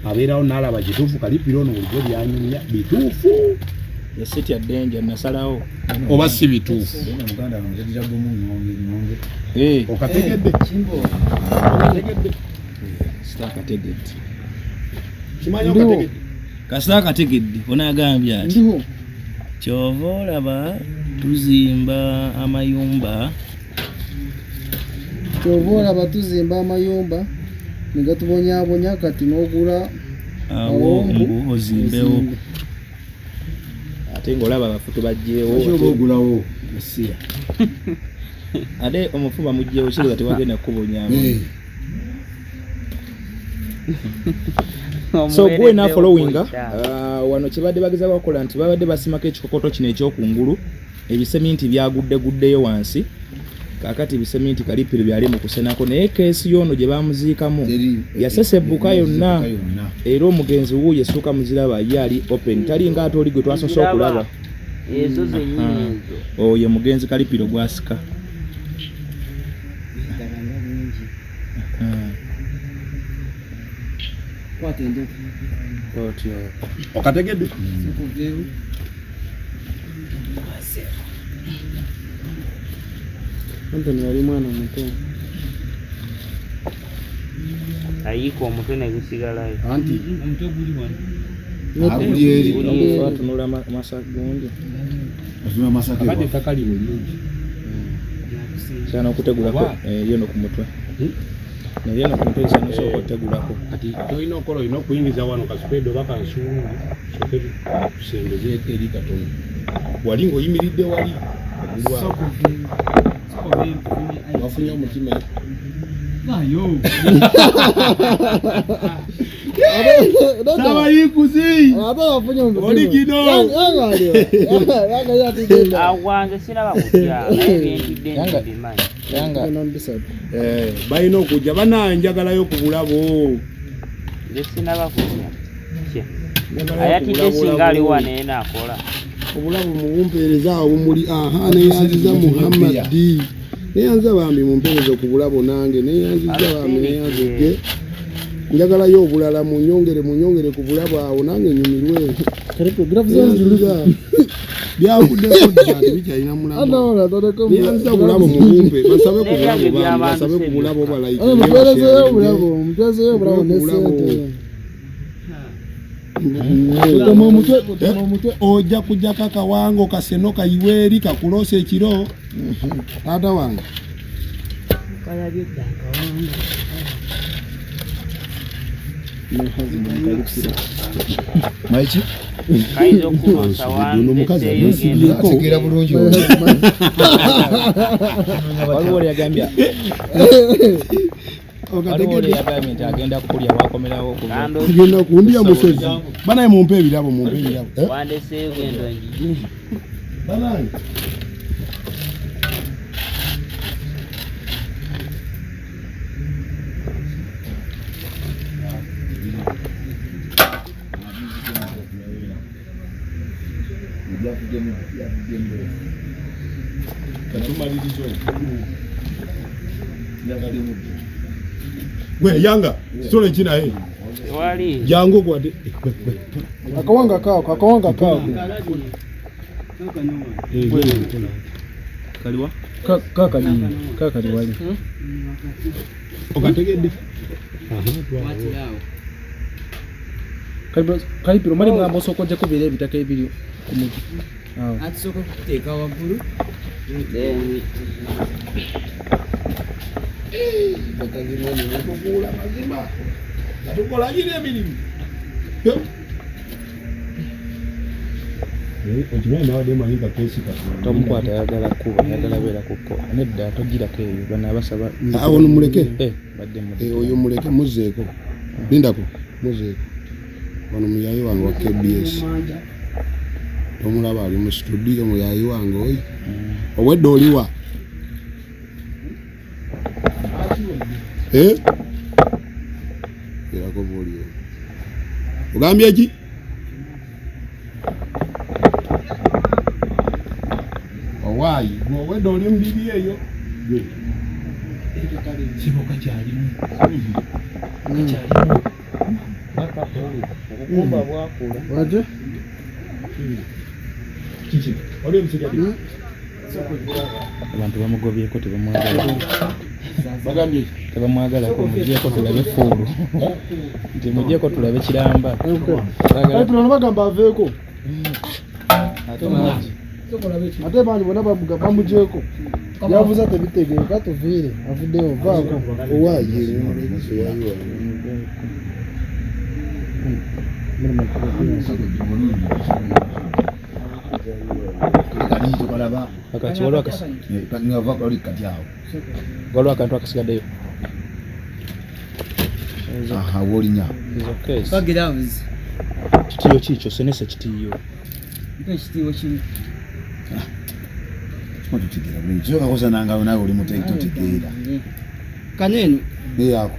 [SPEAKER 1] abeerawo n'alaba kituufu Kalipiro ono bulijjo byanyumya bituufu
[SPEAKER 2] esiti addenja nasalawo
[SPEAKER 1] oba si bituufu okategedde
[SPEAKER 2] sitakategedde
[SPEAKER 1] kimanyi okategedde
[SPEAKER 2] kasitakategedde onagambye ati kyova olaba tuzimba amayumba negatubonyabonya kati n'ogula
[SPEAKER 6] awo mbu ozimbewo
[SPEAKER 2] ate ng'olaba abafutu bajjeewo
[SPEAKER 1] oba ogulawo musiya
[SPEAKER 2] ate omufu bamugjeewo kirwa tewagenda kukubonyaamu so gwe na following wano kibadde bageza bakola nti babadde basimako ekikokoto kino ekyokungulu ebiseminti byagudde wansi kakati ebiseminti Kalipiro byali mu kusenako naye keesi yono gye bamuziikamu yasesebbuka yonna era omugenzi wuuyo essuuka muziraba yali open tali nga ate oli gwe twasoose okulaba
[SPEAKER 6] ezo zennyini
[SPEAKER 2] oyo mugenzi Kalipiro gwasika
[SPEAKER 1] okategedde
[SPEAKER 4] Anthony yali mwana muto
[SPEAKER 6] ayiko omutwe ne gusigalayo
[SPEAKER 1] anti
[SPEAKER 6] omutwe guli wano
[SPEAKER 2] atunula masagundi
[SPEAKER 1] azuma masake kadi takali bulungi
[SPEAKER 2] sana okutegulako yono ku mutwe naye no kumutwe sana so okutegulako
[SPEAKER 1] ati toyina okolo ino kuyingiza wano kasupedo baka nsungu soke kusengeze eri katono wali ngoyimiridde wali wafunya omutima ayo sawa yikuzi
[SPEAKER 4] aba wafunya omutima
[SPEAKER 1] oli kino
[SPEAKER 6] awanze siraba kutya ebintu bimanyi
[SPEAKER 2] yanga
[SPEAKER 1] bayina okujja bananjagalayo ku bulabo
[SPEAKER 6] nze sinaba kutya ayatidde singa aliwo naye naakola
[SPEAKER 1] obulabu mumumpeereza awo muli neyaziriza Muhammadi neyanza bambi mumpeereza ku bulabo nange neyanziza bambi neyanzige njagalayo obulala munyongere ku bulabo awo nange nyumirwe byavuddekodde bikyalina mulamu neyanziza bulabo mumumpe basabe ku bulabo bambi basabe ku bulabo ojja kujjako akawango kaseno kayiweeri kakuloosa ekiro taata wange
[SPEAKER 5] maiki
[SPEAKER 6] kayinza okubuusa
[SPEAKER 5] ategeera bulungi
[SPEAKER 2] waliwo yagambya Okategedde yagambye nti agenda kukulya wakomerawo
[SPEAKER 1] kugenda kundia musezi banaye mumpe ebirabo
[SPEAKER 6] wandeseeyo gendo njiji
[SPEAKER 1] banaye gwe yanga sole china he
[SPEAKER 6] wali
[SPEAKER 1] jango kwate
[SPEAKER 4] akawanga kao
[SPEAKER 2] kaliwa
[SPEAKER 4] kaka wali
[SPEAKER 1] okategedde
[SPEAKER 2] Kalipiro mali mwambo sokojja kubira ebitaka ebiri ku muti
[SPEAKER 6] atisoko kuteeka waggulu
[SPEAKER 1] tukolagire emirimu okimanyi nawadde manyika kesi
[SPEAKER 2] tomukwata yagala kuba yagala beera kuko nedda togirako eyo bana basaba
[SPEAKER 1] ono muleke
[SPEAKER 2] badde
[SPEAKER 1] oyo muleke muzeeko lindako muzeeko wano muyayi wange wa KBS tomulaba ali mu studio muyayi wange oyo obwedde oliwa erako bolio ogambye ki owaayi obwedde oli mubiri eyo siboka kyalimu
[SPEAKER 6] obukumba bwakula
[SPEAKER 4] wate
[SPEAKER 1] kiki oli omusajja
[SPEAKER 2] abantu bamugobyeko tebamwagala
[SPEAKER 1] bagambye
[SPEAKER 2] tebamwagalako mugyeko tulabe fuulu nti mugyeko tulabe kiramba
[SPEAKER 4] Kalipiro bagamba aveeko ate bani bona bamugyeko yavuze tebitegeeka tuviire avuddeyo vaako
[SPEAKER 1] owaayi
[SPEAKER 2] akati waliwo akantu akasigaddeyo
[SPEAKER 5] wolinya
[SPEAKER 6] bagiravuzi
[SPEAKER 2] kitiyo kikyo senesa kitiyo
[SPEAKER 6] ekitiiwo kimu
[SPEAKER 5] tutegeera bulungi sokakosa nangawe nawe oli muteeki totegeera
[SPEAKER 6] kaneno
[SPEAKER 5] eyako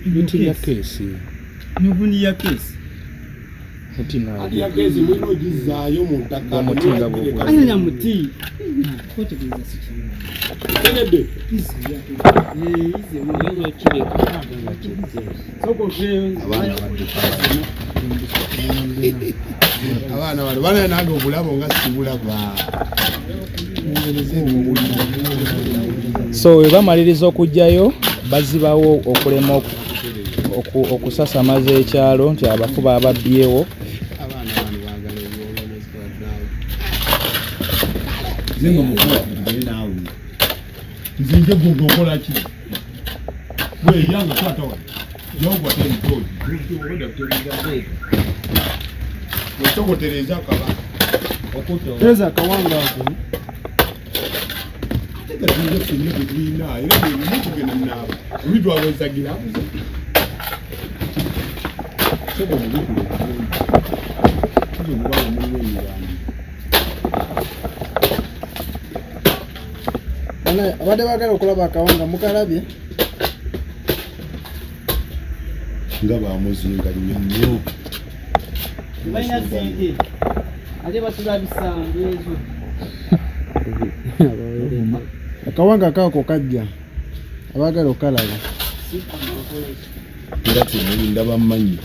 [SPEAKER 2] mutinya kesi
[SPEAKER 6] nubuni ya kesi
[SPEAKER 1] aliya kezi mulina ogizaayo mu ttaka
[SPEAKER 2] omutinga bwokuwa
[SPEAKER 6] ananya muti kotegeeza sikimu
[SPEAKER 1] tegedde abaana bano banaye nange obulabo nga sibulaba
[SPEAKER 2] so we bamaliriza okujjayo bazibawo okulema okusasamaza ekyalo nti abafu baababyewo
[SPEAKER 1] abaana bano baagala
[SPEAKER 5] zenga mukula tugere naawe
[SPEAKER 1] nzinje gwe okola ki bweyanga kwata wa yogwate emitozi osogotereza akaba
[SPEAKER 4] teeza akawanga ako
[SPEAKER 1] tegatinza kusinga tetulina era ebimu tugenda naaba olitwawezagira sobo mubikule tuzokuba mulimu emiryango
[SPEAKER 4] abadde baagala okulaba akawanga mukalabye
[SPEAKER 1] nga bamuzingalira nnyo
[SPEAKER 6] balina sente ate basula bisambu ezo
[SPEAKER 4] akawanga kaako kajja abaagala okalaba
[SPEAKER 1] era temulinda bamanyi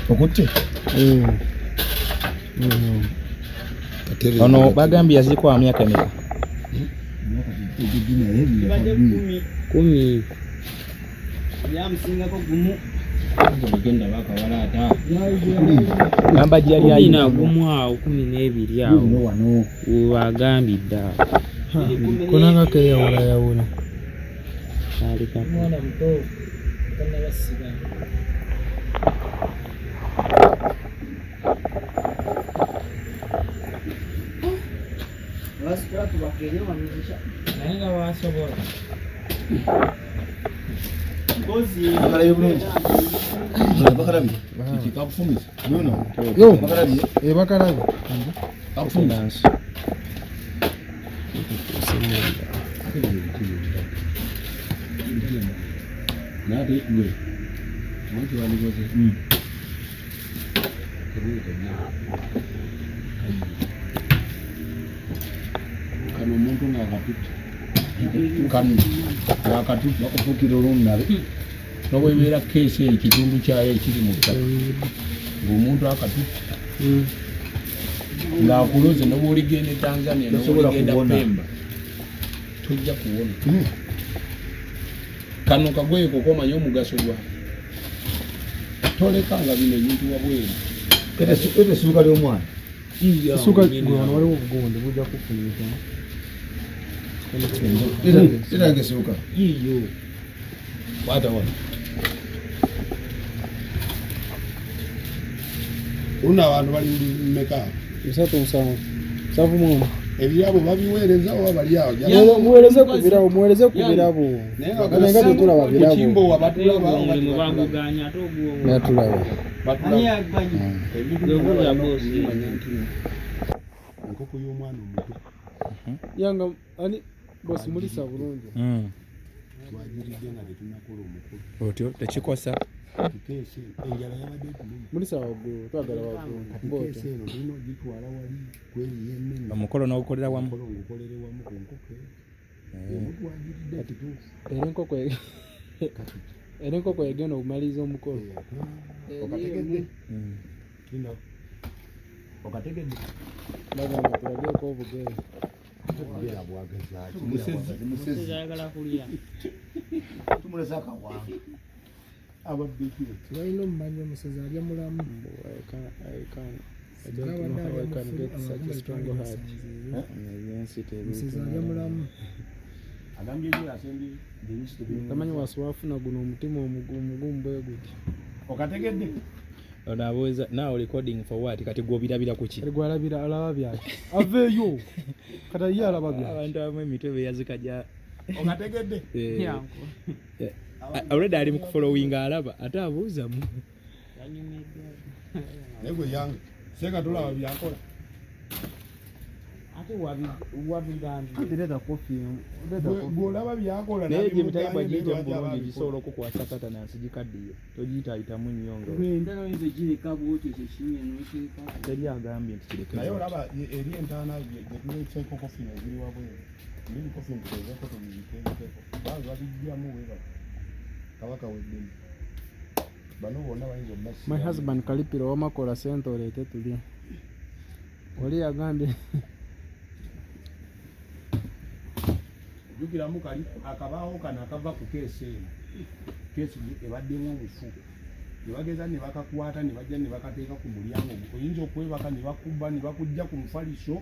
[SPEAKER 5] okutte
[SPEAKER 2] ono bagambye yazikwa myaka emeka 10
[SPEAKER 6] yamusingako gumu
[SPEAKER 1] ogenda bakawalaata
[SPEAKER 2] gamba gyali
[SPEAKER 6] alina gumu awo 12 awo
[SPEAKER 5] wano
[SPEAKER 6] wewagambidde awo
[SPEAKER 4] konanga keyawulayawula
[SPEAKER 6] mwana muto kanabasiba Basikira tubakere wanyisha. Nainga wasobora. Ngozi.
[SPEAKER 5] Bakarabi.
[SPEAKER 1] Kikakufumisa.
[SPEAKER 5] Nono.
[SPEAKER 4] Yo.
[SPEAKER 5] Bakarabi.
[SPEAKER 4] Bakarabi.
[SPEAKER 2] Kakufumisa.
[SPEAKER 1] Nade we. Mwanzo waligoze. Kano omuntu ng'akatutte kano ng'akatutte bakufukira olunnabe n'obwebeera keesi ekitundu kyayo ekiri mu ttaka ng'omuntu akatutte ng'akuloze n'obwoligenda e Tanzania n'obwoligenda Pemba tojja kuwona. Kano kagoye kokomanya omugaso gwa tolekanga bino ebintu wabweru
[SPEAKER 5] Ete suka ly'omwana.
[SPEAKER 4] Suka gwana waliwo obugonde bujja kufunika.
[SPEAKER 5] Ete yange suka.
[SPEAKER 1] yiyo watawana una abantu bali mmeka
[SPEAKER 4] 37 savu mwana.
[SPEAKER 1] ebyabo babiweereza oba bali awo
[SPEAKER 4] Muweereze ku birabo. Nga tetulaba birabo.
[SPEAKER 1] Kimbo wabatulaba
[SPEAKER 6] Mulimu banguganya atogwo.
[SPEAKER 4] Natulaba.
[SPEAKER 6] Ani agbanyi. Ebyo bya boss.
[SPEAKER 1] enkoko y'omwana omuto
[SPEAKER 4] Yanga ani boss mulisa bulungi.
[SPEAKER 1] twajiridde nga tetunakola omukulu
[SPEAKER 2] Otyo tekikosa.
[SPEAKER 1] keesi enjala yabadde etuluma
[SPEAKER 4] Mulisa waggulu twagala waggulu.
[SPEAKER 1] keesi eno tulina ogitwala wali kweriyo ennene
[SPEAKER 2] Omukolo n'ogukolera wamu.
[SPEAKER 1] omukolo ngukolere wamu ku nkoko twajiridde kituufu
[SPEAKER 4] Era enkoko egenda okumaliriza omukolo.
[SPEAKER 1] okategedde kino okategedde
[SPEAKER 4] Bagamba tulageeko obugere.
[SPEAKER 1] bwera bwagezaki
[SPEAKER 6] Musezi ayagala kulya.
[SPEAKER 5] Tumulesa akawanga.
[SPEAKER 1] ababbikire
[SPEAKER 4] Tulina omumanyi omusezi alya mulamu. I don't know how I can get such a strong heart. Omusezi alya mulamu.
[SPEAKER 1] agambye ekyo yasembye
[SPEAKER 4] Tamanyi waswafuna guno omutima omugumu bwe guti.
[SPEAKER 1] okategedde
[SPEAKER 2] Ono abooza now recording for what? Kati gw'obirabira ku ki?
[SPEAKER 4] Kati gwalabira alaba byaki. Aveeyo. Kati ye alaba byaki.
[SPEAKER 2] Abantu abamu emitwe yazikajja.
[SPEAKER 1] okategedde
[SPEAKER 6] Yanko.
[SPEAKER 2] Already ali mu kufollowinga alaba ate abuuzamu.
[SPEAKER 6] Yanyumidde.
[SPEAKER 1] negwe yange seka tulaba byakola
[SPEAKER 6] Ate wabigambye.
[SPEAKER 4] Kati leta kofi.
[SPEAKER 1] gwolaba byakola
[SPEAKER 2] Naye gye bitayibwa giyita mu bulungi gisobola okukwasa katanansi gikaddiye togiyitayitamu nnyo nga
[SPEAKER 6] Gwenda noyinza gireka bwoti ekyo kimwe n'oteeka.
[SPEAKER 2] teri agambye nti kireke.
[SPEAKER 1] naye olaba eri entaana gyetuleekyeko kofino eziri wabweru ndiri kofino tukozeko tubiyiteekeko bange babijjamu weba kabaka weddemu bano bonna bayinza obasi
[SPEAKER 4] My husband Kalipiro wamakola sente oleete tulye. Oli yagambye
[SPEAKER 1] jukiramu kali akabaawo kano akava ku keesi eno keesi ebaddemu obufu nebageza ne bakakwata ne bajja ne bakateeka ku mulyango oyinza okwebaka ne bakuba ne bakujja ku mufaliso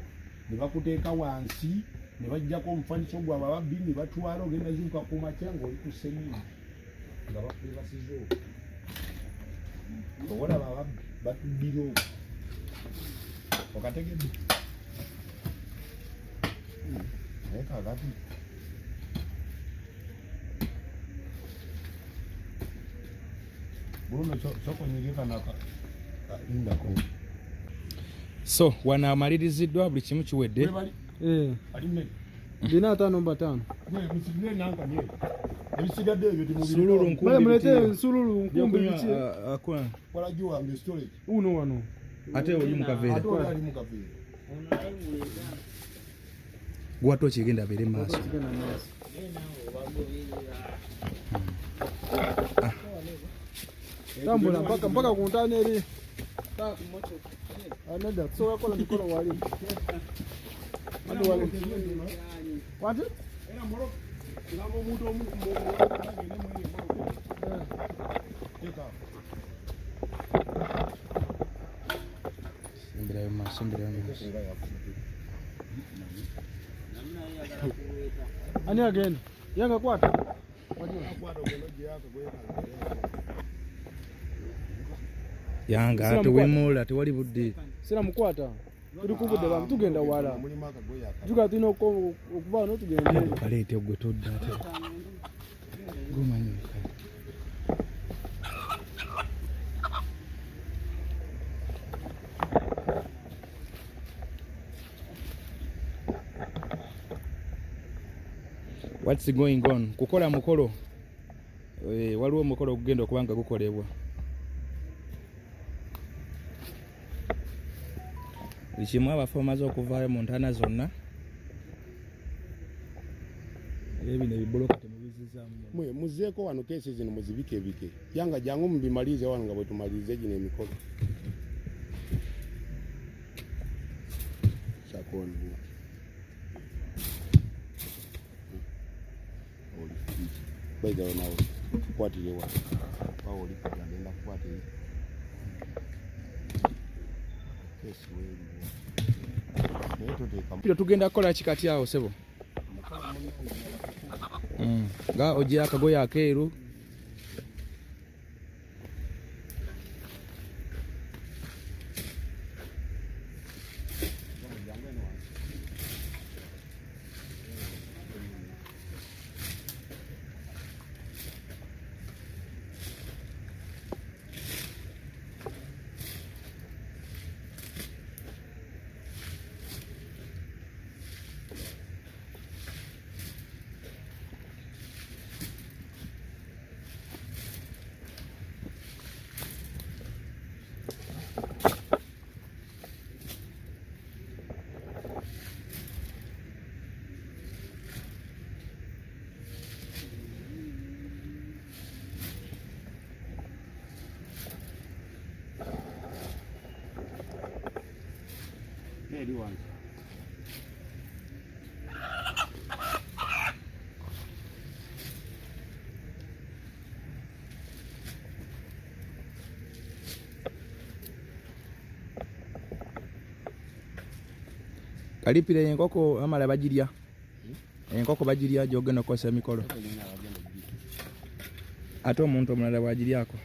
[SPEAKER 1] ne bakuteeka wansi ne bajjako omufaliso gwa bababbi ne batwala ogenda zuuka ku makya ng'oli ku ssenyini nga bakwebasiza okwo obolaba ababbi batuddira okwo okategedde naye kakati Bruno sokonyegeka indako
[SPEAKER 2] So wano amaliriziddwa buli kimu kiwedde.
[SPEAKER 4] Bina 5 5.
[SPEAKER 1] ebisigadde ebyo
[SPEAKER 2] Sululu nkumbi.
[SPEAKER 4] Mulete sululu nkumbi biki.
[SPEAKER 2] Akwa.
[SPEAKER 1] walagi wange storage
[SPEAKER 4] Uno wano.
[SPEAKER 2] Ate oli mu kaveera.
[SPEAKER 1] ate oli ali mu kaveera
[SPEAKER 2] Gwato kigenda bere maaso.
[SPEAKER 4] Tambula mpaka ku ntana eri. Anada so akola mikolo wali. Ando wali. What?
[SPEAKER 1] era moro ngamo omuntu omu
[SPEAKER 2] Simbirayo maaso.
[SPEAKER 4] Ani agenda? Yanga kwata.
[SPEAKER 2] Yanga tewemula tewali budde.
[SPEAKER 4] Sira mukwata. tuli kubudde bantu tugenda wala juga tulina okuva wano tugende
[SPEAKER 2] kaleete gwe todda ate gumanyi what's going on kukola mukolo waliwo omukolo ogugenda okuba nga gukolebwa buli kimu abafu bamaze okuvaayo mu ntaana zonna era bino ebiboloka temubizizaamu
[SPEAKER 1] muzeeko wano keesi zino muzibike yanga jangu mubimalize wano nga bwe tumalirize gino emikolo sakoni baiza nawe kwatire wa paoli kagenda kukwatire kesi
[SPEAKER 2] wewe tugenda kukola kikati awo sebo nga ojja akagoye akeeru
[SPEAKER 1] eri wange
[SPEAKER 2] Kalipiro enkoko amala bagirya enkoko bagirya gyogenda okukozesa emikolo ate omuntu omulala bwagiryako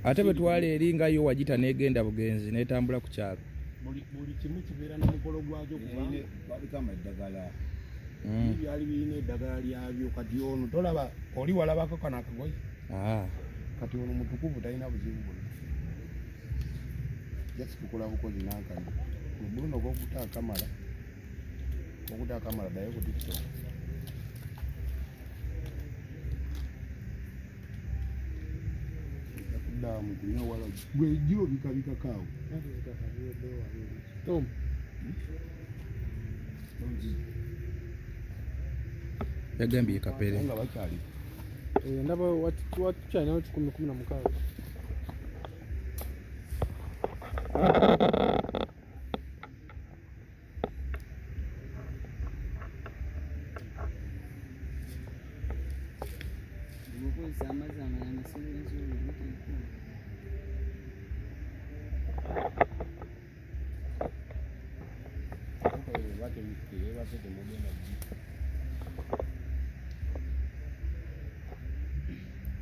[SPEAKER 2] ate bwe twala eri nga yo wagita negenda bugenzi netambula ku kyalo
[SPEAKER 1] buli kimu kibeera n'omukolo gwakyo kubanga eddagala byali birina eddagala lyabyo kati ono tolaba oli walabako kano akagoye kati ono mutukuvu talina buzibu bwonna jasi tukola bukozi nankani buno gokuta akamala dayo ku TikTok damu kunya wala gwe jiro bikabika kawo tom
[SPEAKER 2] yagambye kapere
[SPEAKER 1] nga bakyali
[SPEAKER 4] ndaba watu china watu 10-16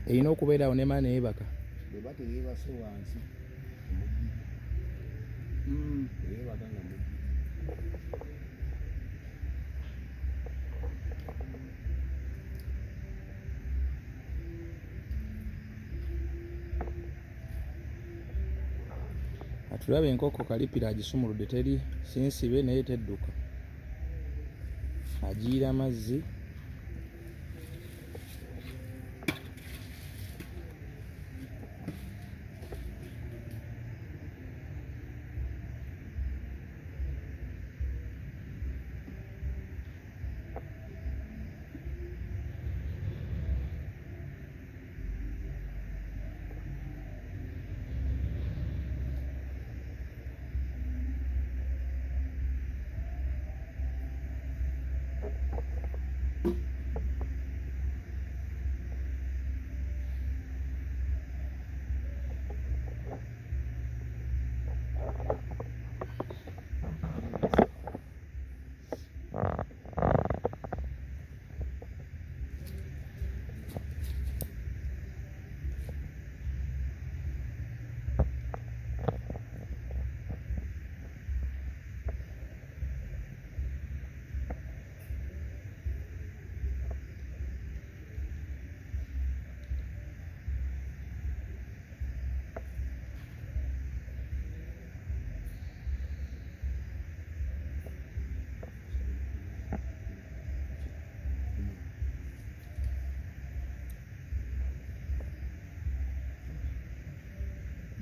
[SPEAKER 2] erina okubeerawo nemaana eyebaka
[SPEAKER 1] bwebate yebase wansi eyebaka nga mugi
[SPEAKER 2] atulaba enkoko Kalipiro agisumuludde teri sinsibe naye tedduka agiira amazzi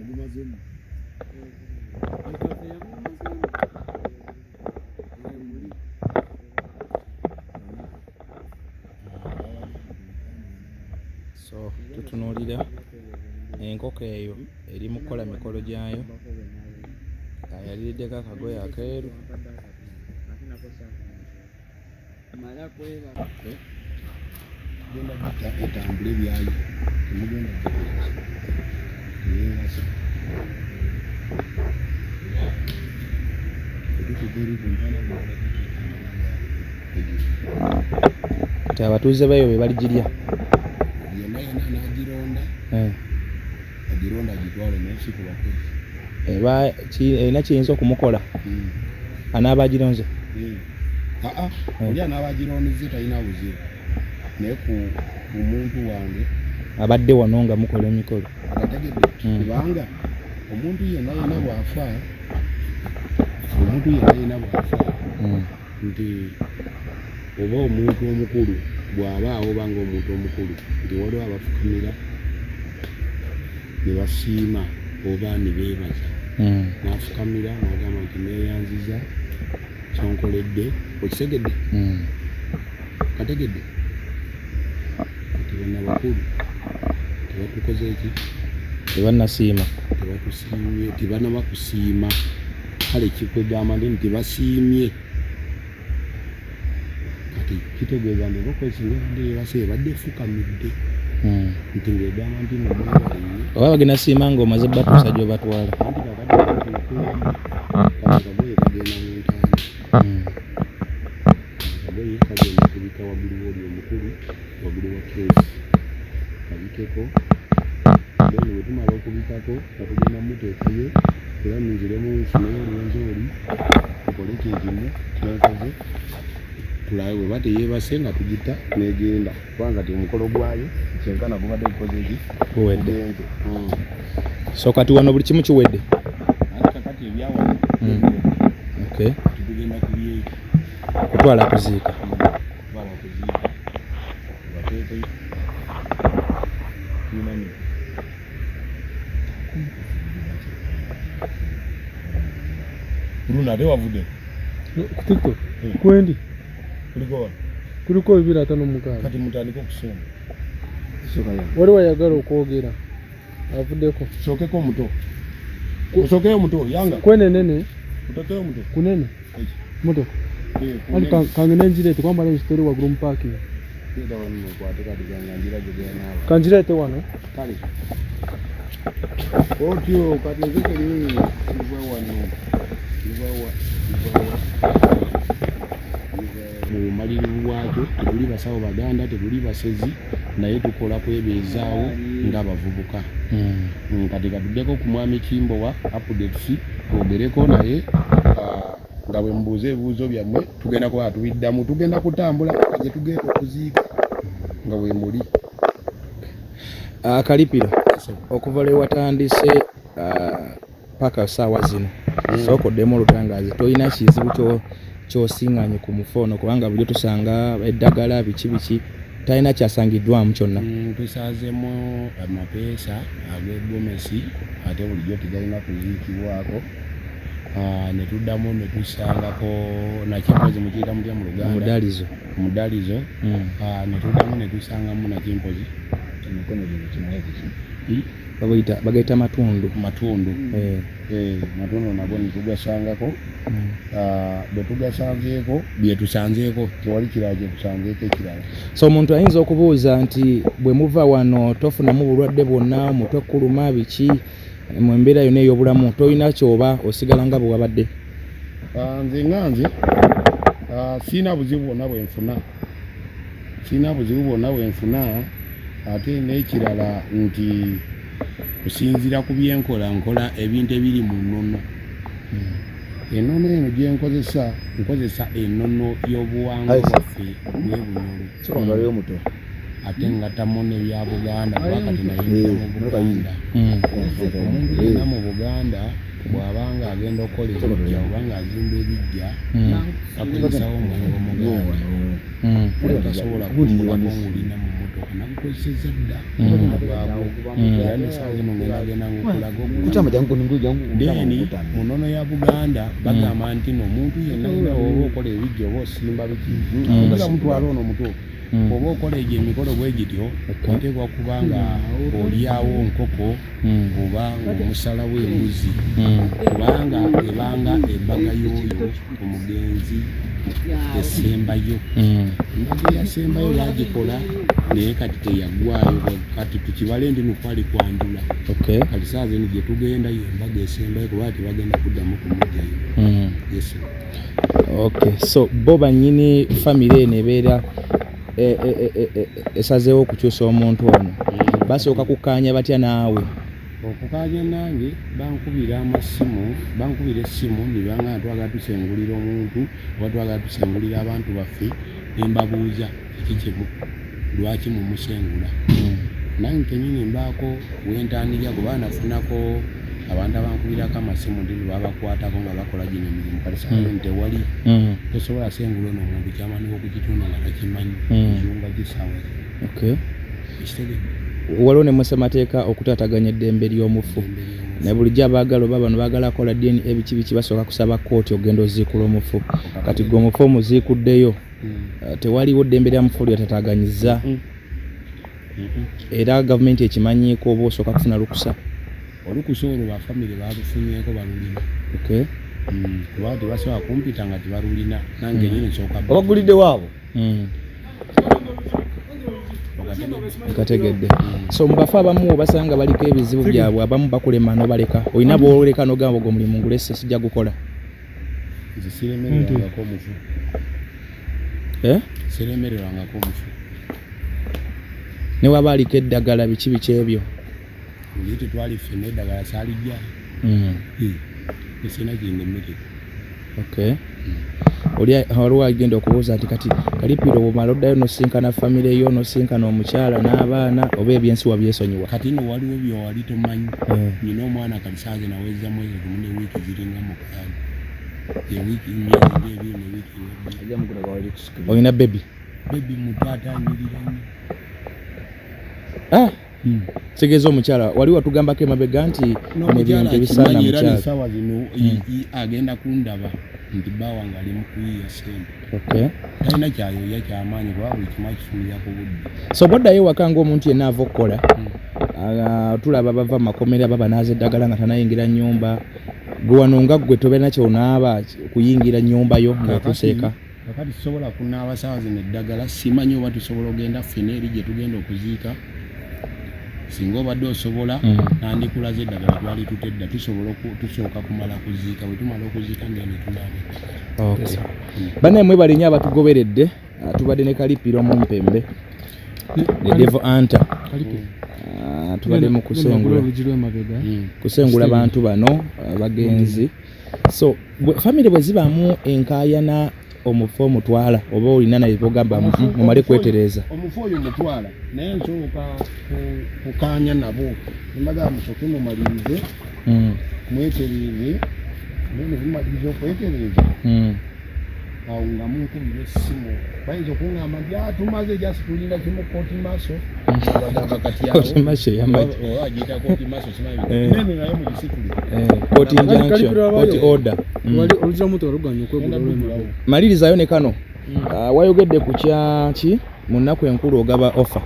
[SPEAKER 2] So tutunuulira enkoko eyo eri mu kukola mikolo gyayo, yaliriddeko akagoye akeeru.
[SPEAKER 1] Etambule byayo temugenda
[SPEAKER 2] kati abatuuze bayo be baligirya
[SPEAKER 1] yonna n'agironda agironda agitwale n'ensi ku bakozi
[SPEAKER 2] erina kiyinza okumukola anaaba agironze.
[SPEAKER 1] oli anaabagironze talina buzibu, naye ku muntu wange
[SPEAKER 2] abadde wano nga mukola emikolo
[SPEAKER 1] ategedde kubanga omuntu yenna bw'afa nti oba omuntu omukulu bw'abaawo banga omuntu omukulu nti waliwo abafukamira ne basiima oba ne beebaza n'afukamira n'agamba nti neeyanziza kyonkoledde okisegedde kategedde nti bonna bakulu tebatukoze eki
[SPEAKER 2] tebannasiima
[SPEAKER 1] tebatusiimye tebannaba kusiima kale kikwegamba ndi nti basiimye kati kitegeeza nti okwesinga ndi ebase ebadde efukamidde nti ng'egamba nti mumwebaliye
[SPEAKER 2] oba bagenda siima ng'omaze batuusa gy'obatwala
[SPEAKER 1] anti kakati kagoye kagenda mu ntaana kagoye kagenda kubika waggulu w'oli omukulu waggulu wa keesi kabikeko then wetumala okubikako katugenda muteekayo era ninziremu nfuneyo olwenzi oli tukole kyekimu kyenkoze tulabe bwe bate yeebase nga tugita negenda kubanga ti omukolo gwayo kyenkana gubadde gukoze eki
[SPEAKER 2] guwedde. So kati wano buli kimu kiwedde
[SPEAKER 1] ate kakati ebyawano tugenda kubyeki
[SPEAKER 2] kutwala kuziika
[SPEAKER 1] bateeke kinani Bruna ate wavudde
[SPEAKER 4] ku TikTok kwendi
[SPEAKER 1] kuliko
[SPEAKER 4] kuliko 256
[SPEAKER 1] kati mutandika okusoma
[SPEAKER 4] wali wayagala okwogera avuddeko
[SPEAKER 1] sookeko omuto osookeyo omuto yanga
[SPEAKER 4] kwenenene
[SPEAKER 1] otokeyo omuto
[SPEAKER 4] kunene muto ali kangene njirete kwambala ensitori waggulu mu parking kanjirete wano
[SPEAKER 1] kale otyo kati nzekeri wano mu malirivu bwakyo tetuli basawo baganda tetuli basezi naye tukola kwebeezaawo ng'abavubuka kati katuddeko ku mwami Kimbowa updates twogereko naye nga bwe mbuuza ebibuuzo byammwe tugenda kuba tubiddamu tugenda kutambula gye tugenda okuziika nga bwe muli.
[SPEAKER 2] Kalipiro okuva lwe watandise paka saawa zino sookoddemu olutangaazi tolina kizibu kyosiŋŋanye ku mufono kubanga buli tusanga eddagala biki talina kyasangiddwamu kyonna.
[SPEAKER 1] Tusazeemu amapeesa ag'eggomesi ate bulijjo tegalina kuziikibwako ne tuddamu ne tusangako nakimpozi mukiyita mutya mu Luganda mudalizo ne tuddamu ne tusangamu nakimpozi
[SPEAKER 2] bagayita matundu
[SPEAKER 1] matundu nabo ne tugasangako bwe tugasanzeeko bye tusanzeeko tewali kirala gye tusanzeeko ekirala.
[SPEAKER 2] So omuntu ayinza okubuuza nti bwe muva wano tofunamu bulwadde bwonna mutwe kuluma biki mu mbeera yonna ey'obulamu tolina kyoba osigala nga bwe wabadde?
[SPEAKER 1] Nze siina buzibu bwonna bwe nfuna ate n'ekirala nti kusinziira ku byenkola nkola ebintu ebiri mu nnono. Ennono eno gye nkozesa ennono y'obuwangwa bwaffe bw'ebunyolo ate ngattamu n'ebya Buganda wakati nayingira mu Buganda. Omuntu yenna mu Buganda bw'abanga agenda okukola ebijja oba ng'azimba ebijja akozesawo omuliro Muganda tasobola kumbulako ng'olina mu motoka nakukozeseza dda yani saa zino ngenda ngokulaga
[SPEAKER 5] kutama jangu ningu jangu
[SPEAKER 1] deni munono ya Buganda bagamba nti n'omuntu yenna oba okola ebijjo oba osimba biki nga mutwala ono muto oba okola egyo emikolo bwe gityo oteekwa kuba nga olyawo nkoko oba ng'omusala w'embuzi kubanga ebanga embaga y'oyo omugenzi esembayo embaga yasembayo bagikola naye kati teyaggwayo kati tukibale ndi nukwali kwanjula kati saa zino gye tugenda yo embaga esembayo kuba tebagenda kuddamu kumugyayo yes.
[SPEAKER 2] So bo bannyini famire eno ebeera esazeewo okukyusa omuntu ono basooka kukkaanya batya naawe?
[SPEAKER 1] Okukkaanya nange bankubira essimu nibanga twagala tusengulira omuntu oba twagala tusengulira abantu baffe nembabuuza kikimu lwaki mumusengula nange kenyini mbaako wentandikya kuba nafunako abantu abankubirako amasimu ndi babakwatako nga bakola gino emirimu kati saa tewali tosobola sengula ono omuntu kyamaniko okukitunda nga takimanyi kiyumba kisawe
[SPEAKER 2] waliwo ne musemateeka okutaataganya eddembe ly'omufu ne bulijjo abaagala oba bano baagala akola dini ebiki basooka kusaba kooti ogenda oziikula omufu kati gwe omufu omuziikuddeyo tewaliwo ddembe lya mufu lyatataganyiza era gavumenti ekimanyiiko oba osooka kufuna lukusa
[SPEAKER 1] olukusa olwo bafamire balufunyeeko balulina kuba tebasobola kumpita nga tebalulina nange nyini nsooka
[SPEAKER 5] abagulidde waabo
[SPEAKER 2] kategedde. So mubafu abamu obasanga baliko ebizibu byabwe abamu bakulema n'obaleka olina bwoleka n'ogamba ogwo omulimu ngulese sijja gukola
[SPEAKER 1] siremererwangako omufu siremererwangako omufu
[SPEAKER 2] ne waba aliko eddagala biki ebyo
[SPEAKER 1] oli tetwali ffenna eddagala saalijja esina gyendemere waliwo agenda okubuuza ati kati Kalipiro bw'omala oddayo nosinkana famire yo nosinkana omukyala n'abaana oba ebyensi wabyesonyiwa kati no waliwo byowali tomanyi nina omwana kali saaze naweza mwezi gumu ne wiiki ziringa mukaaga ewiiki myezi ebiri ne wiiki
[SPEAKER 2] olina bebi
[SPEAKER 1] mutaata anyirira nnyo
[SPEAKER 2] tegeeza omukyala wali watugambako emabega nti nebintu ebisaana mukyala
[SPEAKER 1] sawa zino agenda kundaba nti bbawa nga ali mukuyiya sente talina kyayoya kyamaanyi kuba buli kimu akifunirako budde
[SPEAKER 2] so bwoddayo ewaka ng'omuntu yenna ava okukola tulaba bava mumakomera baba naaza eddagala nga tanayingira nnyumba gwe wano nga ggwe tobeera kyonaaba kuyingira nnyumbayo ng'atuseeka
[SPEAKER 1] kakati tusobola kunaaba sawa zino eddagala simanyi oba tusobola ogenda ffena eri gye tugenda okuziika singa obadde osobola nandikulaze eddagala twali tutedda tusooka kumala kuziika bwe tumala okuziika ngene tunaaba
[SPEAKER 2] banne mwe balinnya abatugoberedde tubadde ne Kalipiro mu mpembe ne Devo Anta tubadde mu kusengula bantu bano bagenzi so famire bwe zibaamu enkaayana omufu omutwala oba olina naye bogamba mumale kwetereza
[SPEAKER 1] omufu oyo mutwala naye nsoboka kukaanya nabo embaga musooke mumalirize mwetereze nene mumalirize okwetereza awo nga munkubira essimu bayinza okungamba nti tumaze jasi tulinda kimu kooti maaso abagamba kati awo agiyita kooti maaso simanyi naye mugisituli
[SPEAKER 2] kooti injunction kooti order
[SPEAKER 4] oluzira muto oluganya okwegula
[SPEAKER 2] malirizayo ne kano wayogedde ku kyaki mu nnaku enkulu ogaba offer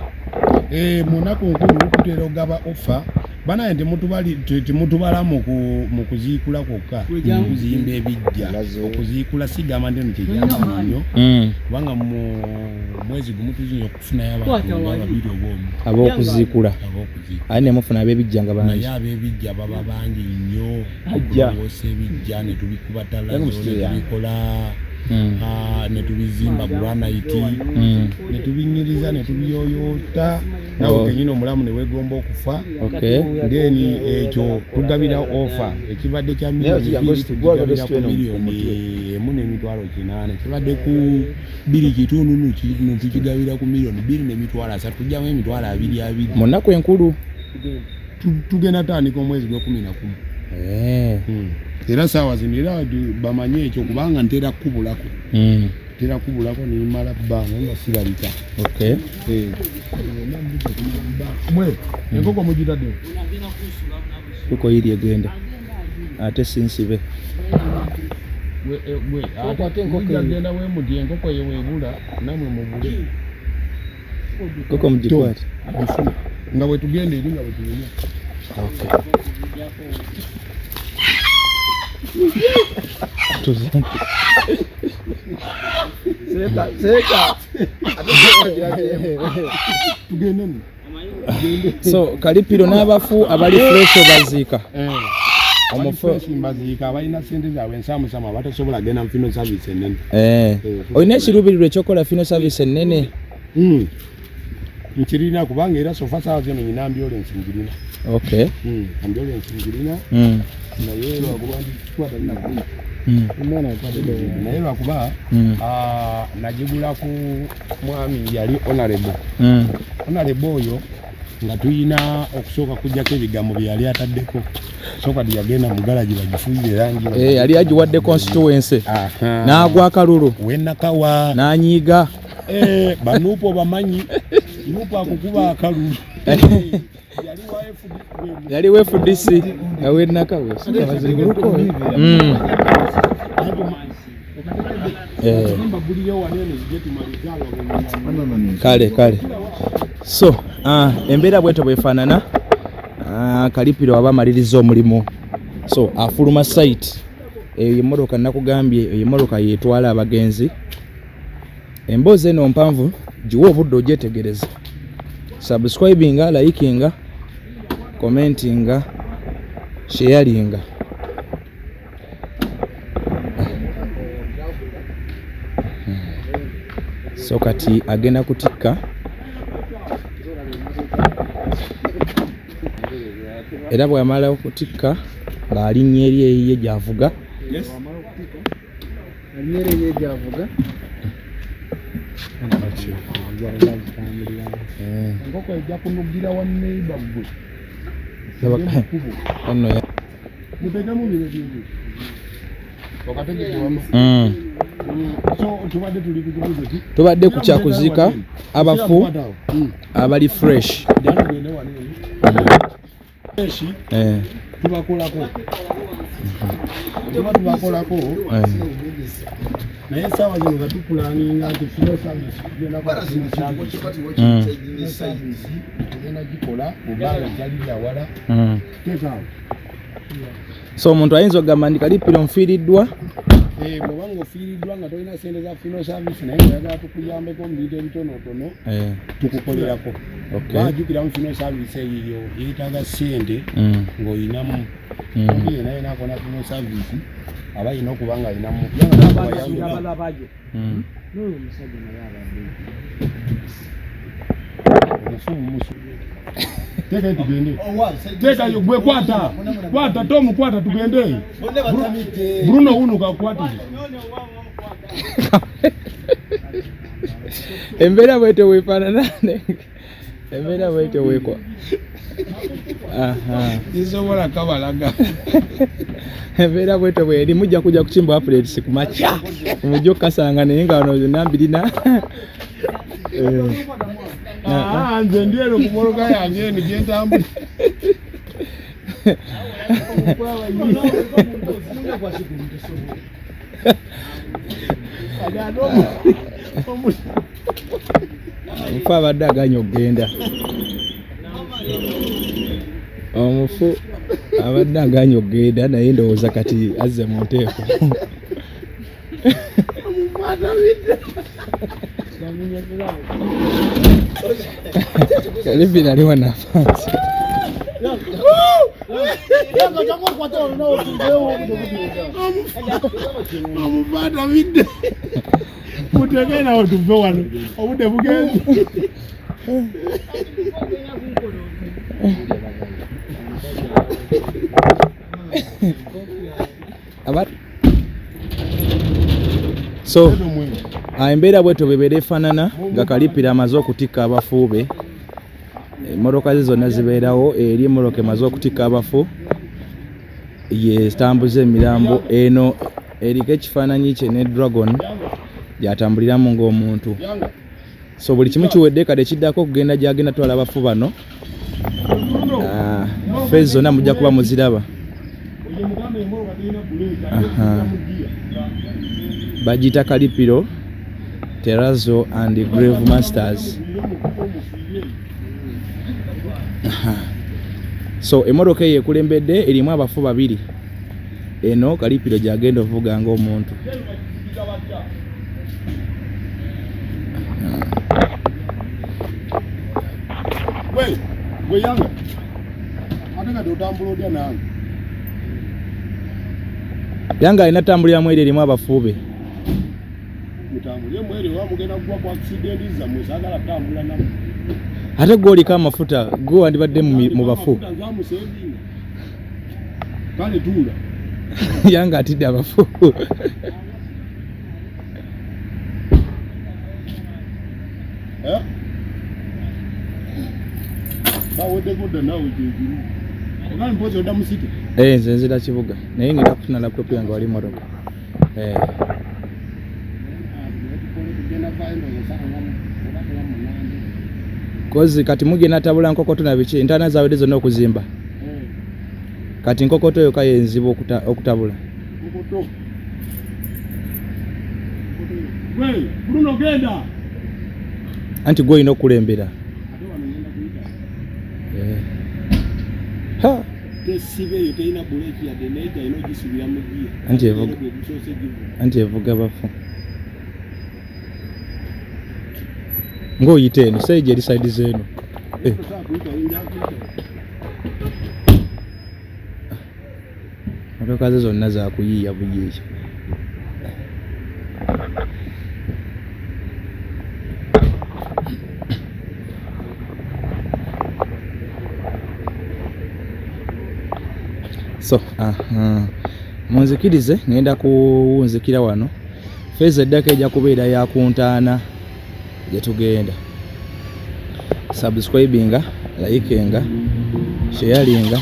[SPEAKER 1] mu nnaku enkulu kutera ogaba offer banaye temutubala mu kuziikula kwokka kuzimba ebijja okuziikula sigamba nti eno kyegyamaanyi nnyo kubanga mu mwezi gumu tuyinza okufunayo abantu babiri oba omu
[SPEAKER 2] ab'okuziikula aye ne mufuna ab'ebijja nga bangi
[SPEAKER 1] naye ab'ebijja baba bangi nnyo osa ebijja ne tubikuba talazo ne tubikola ne tubizimba granite ne tubinyiriza ne tubiyoyoota nawe kenyini omulamu ne weegomba okufa then ekyo tugabira offer ekibadde kya miliyoni emu n'emitwalo 8 kibadde ku 2.5 tukigabira ku miliyoni 2.3 tujjamu emitwalo 2
[SPEAKER 2] mu nnaku enkulu
[SPEAKER 1] tugenda tandika omwezi gwe 11 era saawa zino era bamanye ekyo kubanga ntera kubulako ntera kubulako nimala bbanga nga sirabika.
[SPEAKER 2] Okay.
[SPEAKER 1] Mwe enkoko mugitadde
[SPEAKER 2] kuko yiri egenda ate sinsibe
[SPEAKER 1] ate enkoko agenda we muti enkoko yeweebula namwe mubule
[SPEAKER 2] koko mugikwate
[SPEAKER 1] nga bwe tugenda eri nga bwe tunyumya.
[SPEAKER 2] So Kalipiro n'abafu abali fresh obaziika
[SPEAKER 1] mbaziika abalina sente zaabwe ensaamusaamu abatasobola genda mu funeral service ennene.
[SPEAKER 2] Olina ekiruubirirwa ekyokola funeral service ennene?
[SPEAKER 1] Nkirina kubanga era sofa saawa zino nyina ambulance ngirina.
[SPEAKER 2] Okay.
[SPEAKER 1] Ambulance ngirina naye lwakuba ndikwata nakuli naye lwakuba nagigula ku mwami yali honorable oyo nga tuyina okusooka kujjako ebigambo bye yali ataddeko sooka yagenda mu galaji bagifuuyire langi
[SPEAKER 2] yali agiwadde constituency n'agwa akalulu
[SPEAKER 1] wenakawa
[SPEAKER 2] n'anyiiga
[SPEAKER 1] banuupo bamanyi nuupo akukuba akalulu
[SPEAKER 2] yali wa FDC awenakawe kale so embeera bweto bwefaanana. Kalipiro aba amaliriza omulimu so afuluma site eyo emmotoka nakugambye eyo emmotoka yeetwala abagenzi. Emboozi eno mpanvu giwa obudde ogyetegereza. Subscribinga, likinga, commentinga, sharinga. So kati agenda kutikka era bw'amala okutikka ng'alinnya eri eyiye gy'avuga.
[SPEAKER 1] enkoko ejja kunugira wa neighbor gwe mutegemu bino bingi okategekewamu. So tubadde tuli kukibuzo ki
[SPEAKER 2] tubadde ku kyakuziika abafu abali fresh
[SPEAKER 1] tubakolako naye saawa zino nga tukulaninga nti funeral service tugenda gikola mubanga gyali lyawala tekaawo.
[SPEAKER 2] So omuntu ayinza okugamba nti Kalipiro nfiiriddwa
[SPEAKER 1] bwobanga ofiiriddwa nga tolina sente za funeral service naye oyagala tukuyambeko mu bintu ebitonotono tukukolerako. Bajjukira mu funeral service eyo yeetaaga sente ng'oyinamu naye nakona funeral service aba ayina okuba nga ayinamu teka tugende teka gwe kwata Tom kwata tugende Bruno unuka kwatire
[SPEAKER 2] embeera bwete weefaanana embeera bwete weekwa
[SPEAKER 1] isobola kabalaga
[SPEAKER 2] embeera bwete bweri mujja kujja kuchimba updates ku makya mujja okukasanga naye nga wano zonna mbirina
[SPEAKER 1] nze ndiero ku moroga yange nigentambula
[SPEAKER 2] omufu abadde aganya okugenda omufu abadde aganya okugenda naye ndowooza kati azze mu nteeko. Kalipiro ali wa nafasi
[SPEAKER 1] omufata bidde mutegee nawo tuve wano obudde bugenzi.
[SPEAKER 2] So embeera bweto bebeera efaanana nga Kalipiro amaze okutikka abafu be. Emmotoka ze zonna zibeerawo eri emmotoka emaze okutikka abafu ye zitambuza emirambo eno eriko ekifaananyi kye ne Dragon gyatambuliramu ng'omuntu. So buli kimu kiwedde kade kiddako okugenda gyagenda twala abafu bano. Fezi zonna mujja kuba muziraba. Bagita Kalipiro, Terrazzo and Grave Masters. So emmotoka eyekulembedde erimu abafu babiri. Eno Kalipiro gyagenda ovuga ng'omuntu.
[SPEAKER 1] We yanga. Atanga dotambula odya nange.
[SPEAKER 2] Yanga alina tambuliramu eri erimu abafuube.
[SPEAKER 1] Mutambulire mwere wa mugenda kuba kwa accident za musagala tambula namu.
[SPEAKER 2] Ate gw'oliko amafuta gwe wandibadde mu bafu.
[SPEAKER 1] Kale tuula.
[SPEAKER 2] Yanga atidde abafu.
[SPEAKER 1] Bawodde gudda nawe jejuru. Ogani mpozi odda mu city.
[SPEAKER 2] Nze nzira kibuga. Naye ngenda kufuna laptop yange wali motoka. Kozi kati mugenda tabula nkokoto na biki ntana zawedde zonna okuzimba. Kati nkokoto yo kayenziba okutabula.
[SPEAKER 1] Nkokoto. We, Bruno genda.
[SPEAKER 2] Anti gwe ino okulembera. Ha.
[SPEAKER 1] Tesibe yeteyina buleki ya deneja ino gisibira mugiya.
[SPEAKER 2] Anti evuga bafu. Ngoyite eno seje eri side zeno. Motoka zo zonna za kuyiya buyiya. So, munzikirize ngenda kuwunzikira wano. Feza eddaka ejja kubeera ya kuntaana gye tugenda. Subscribinga, likinga, sharinga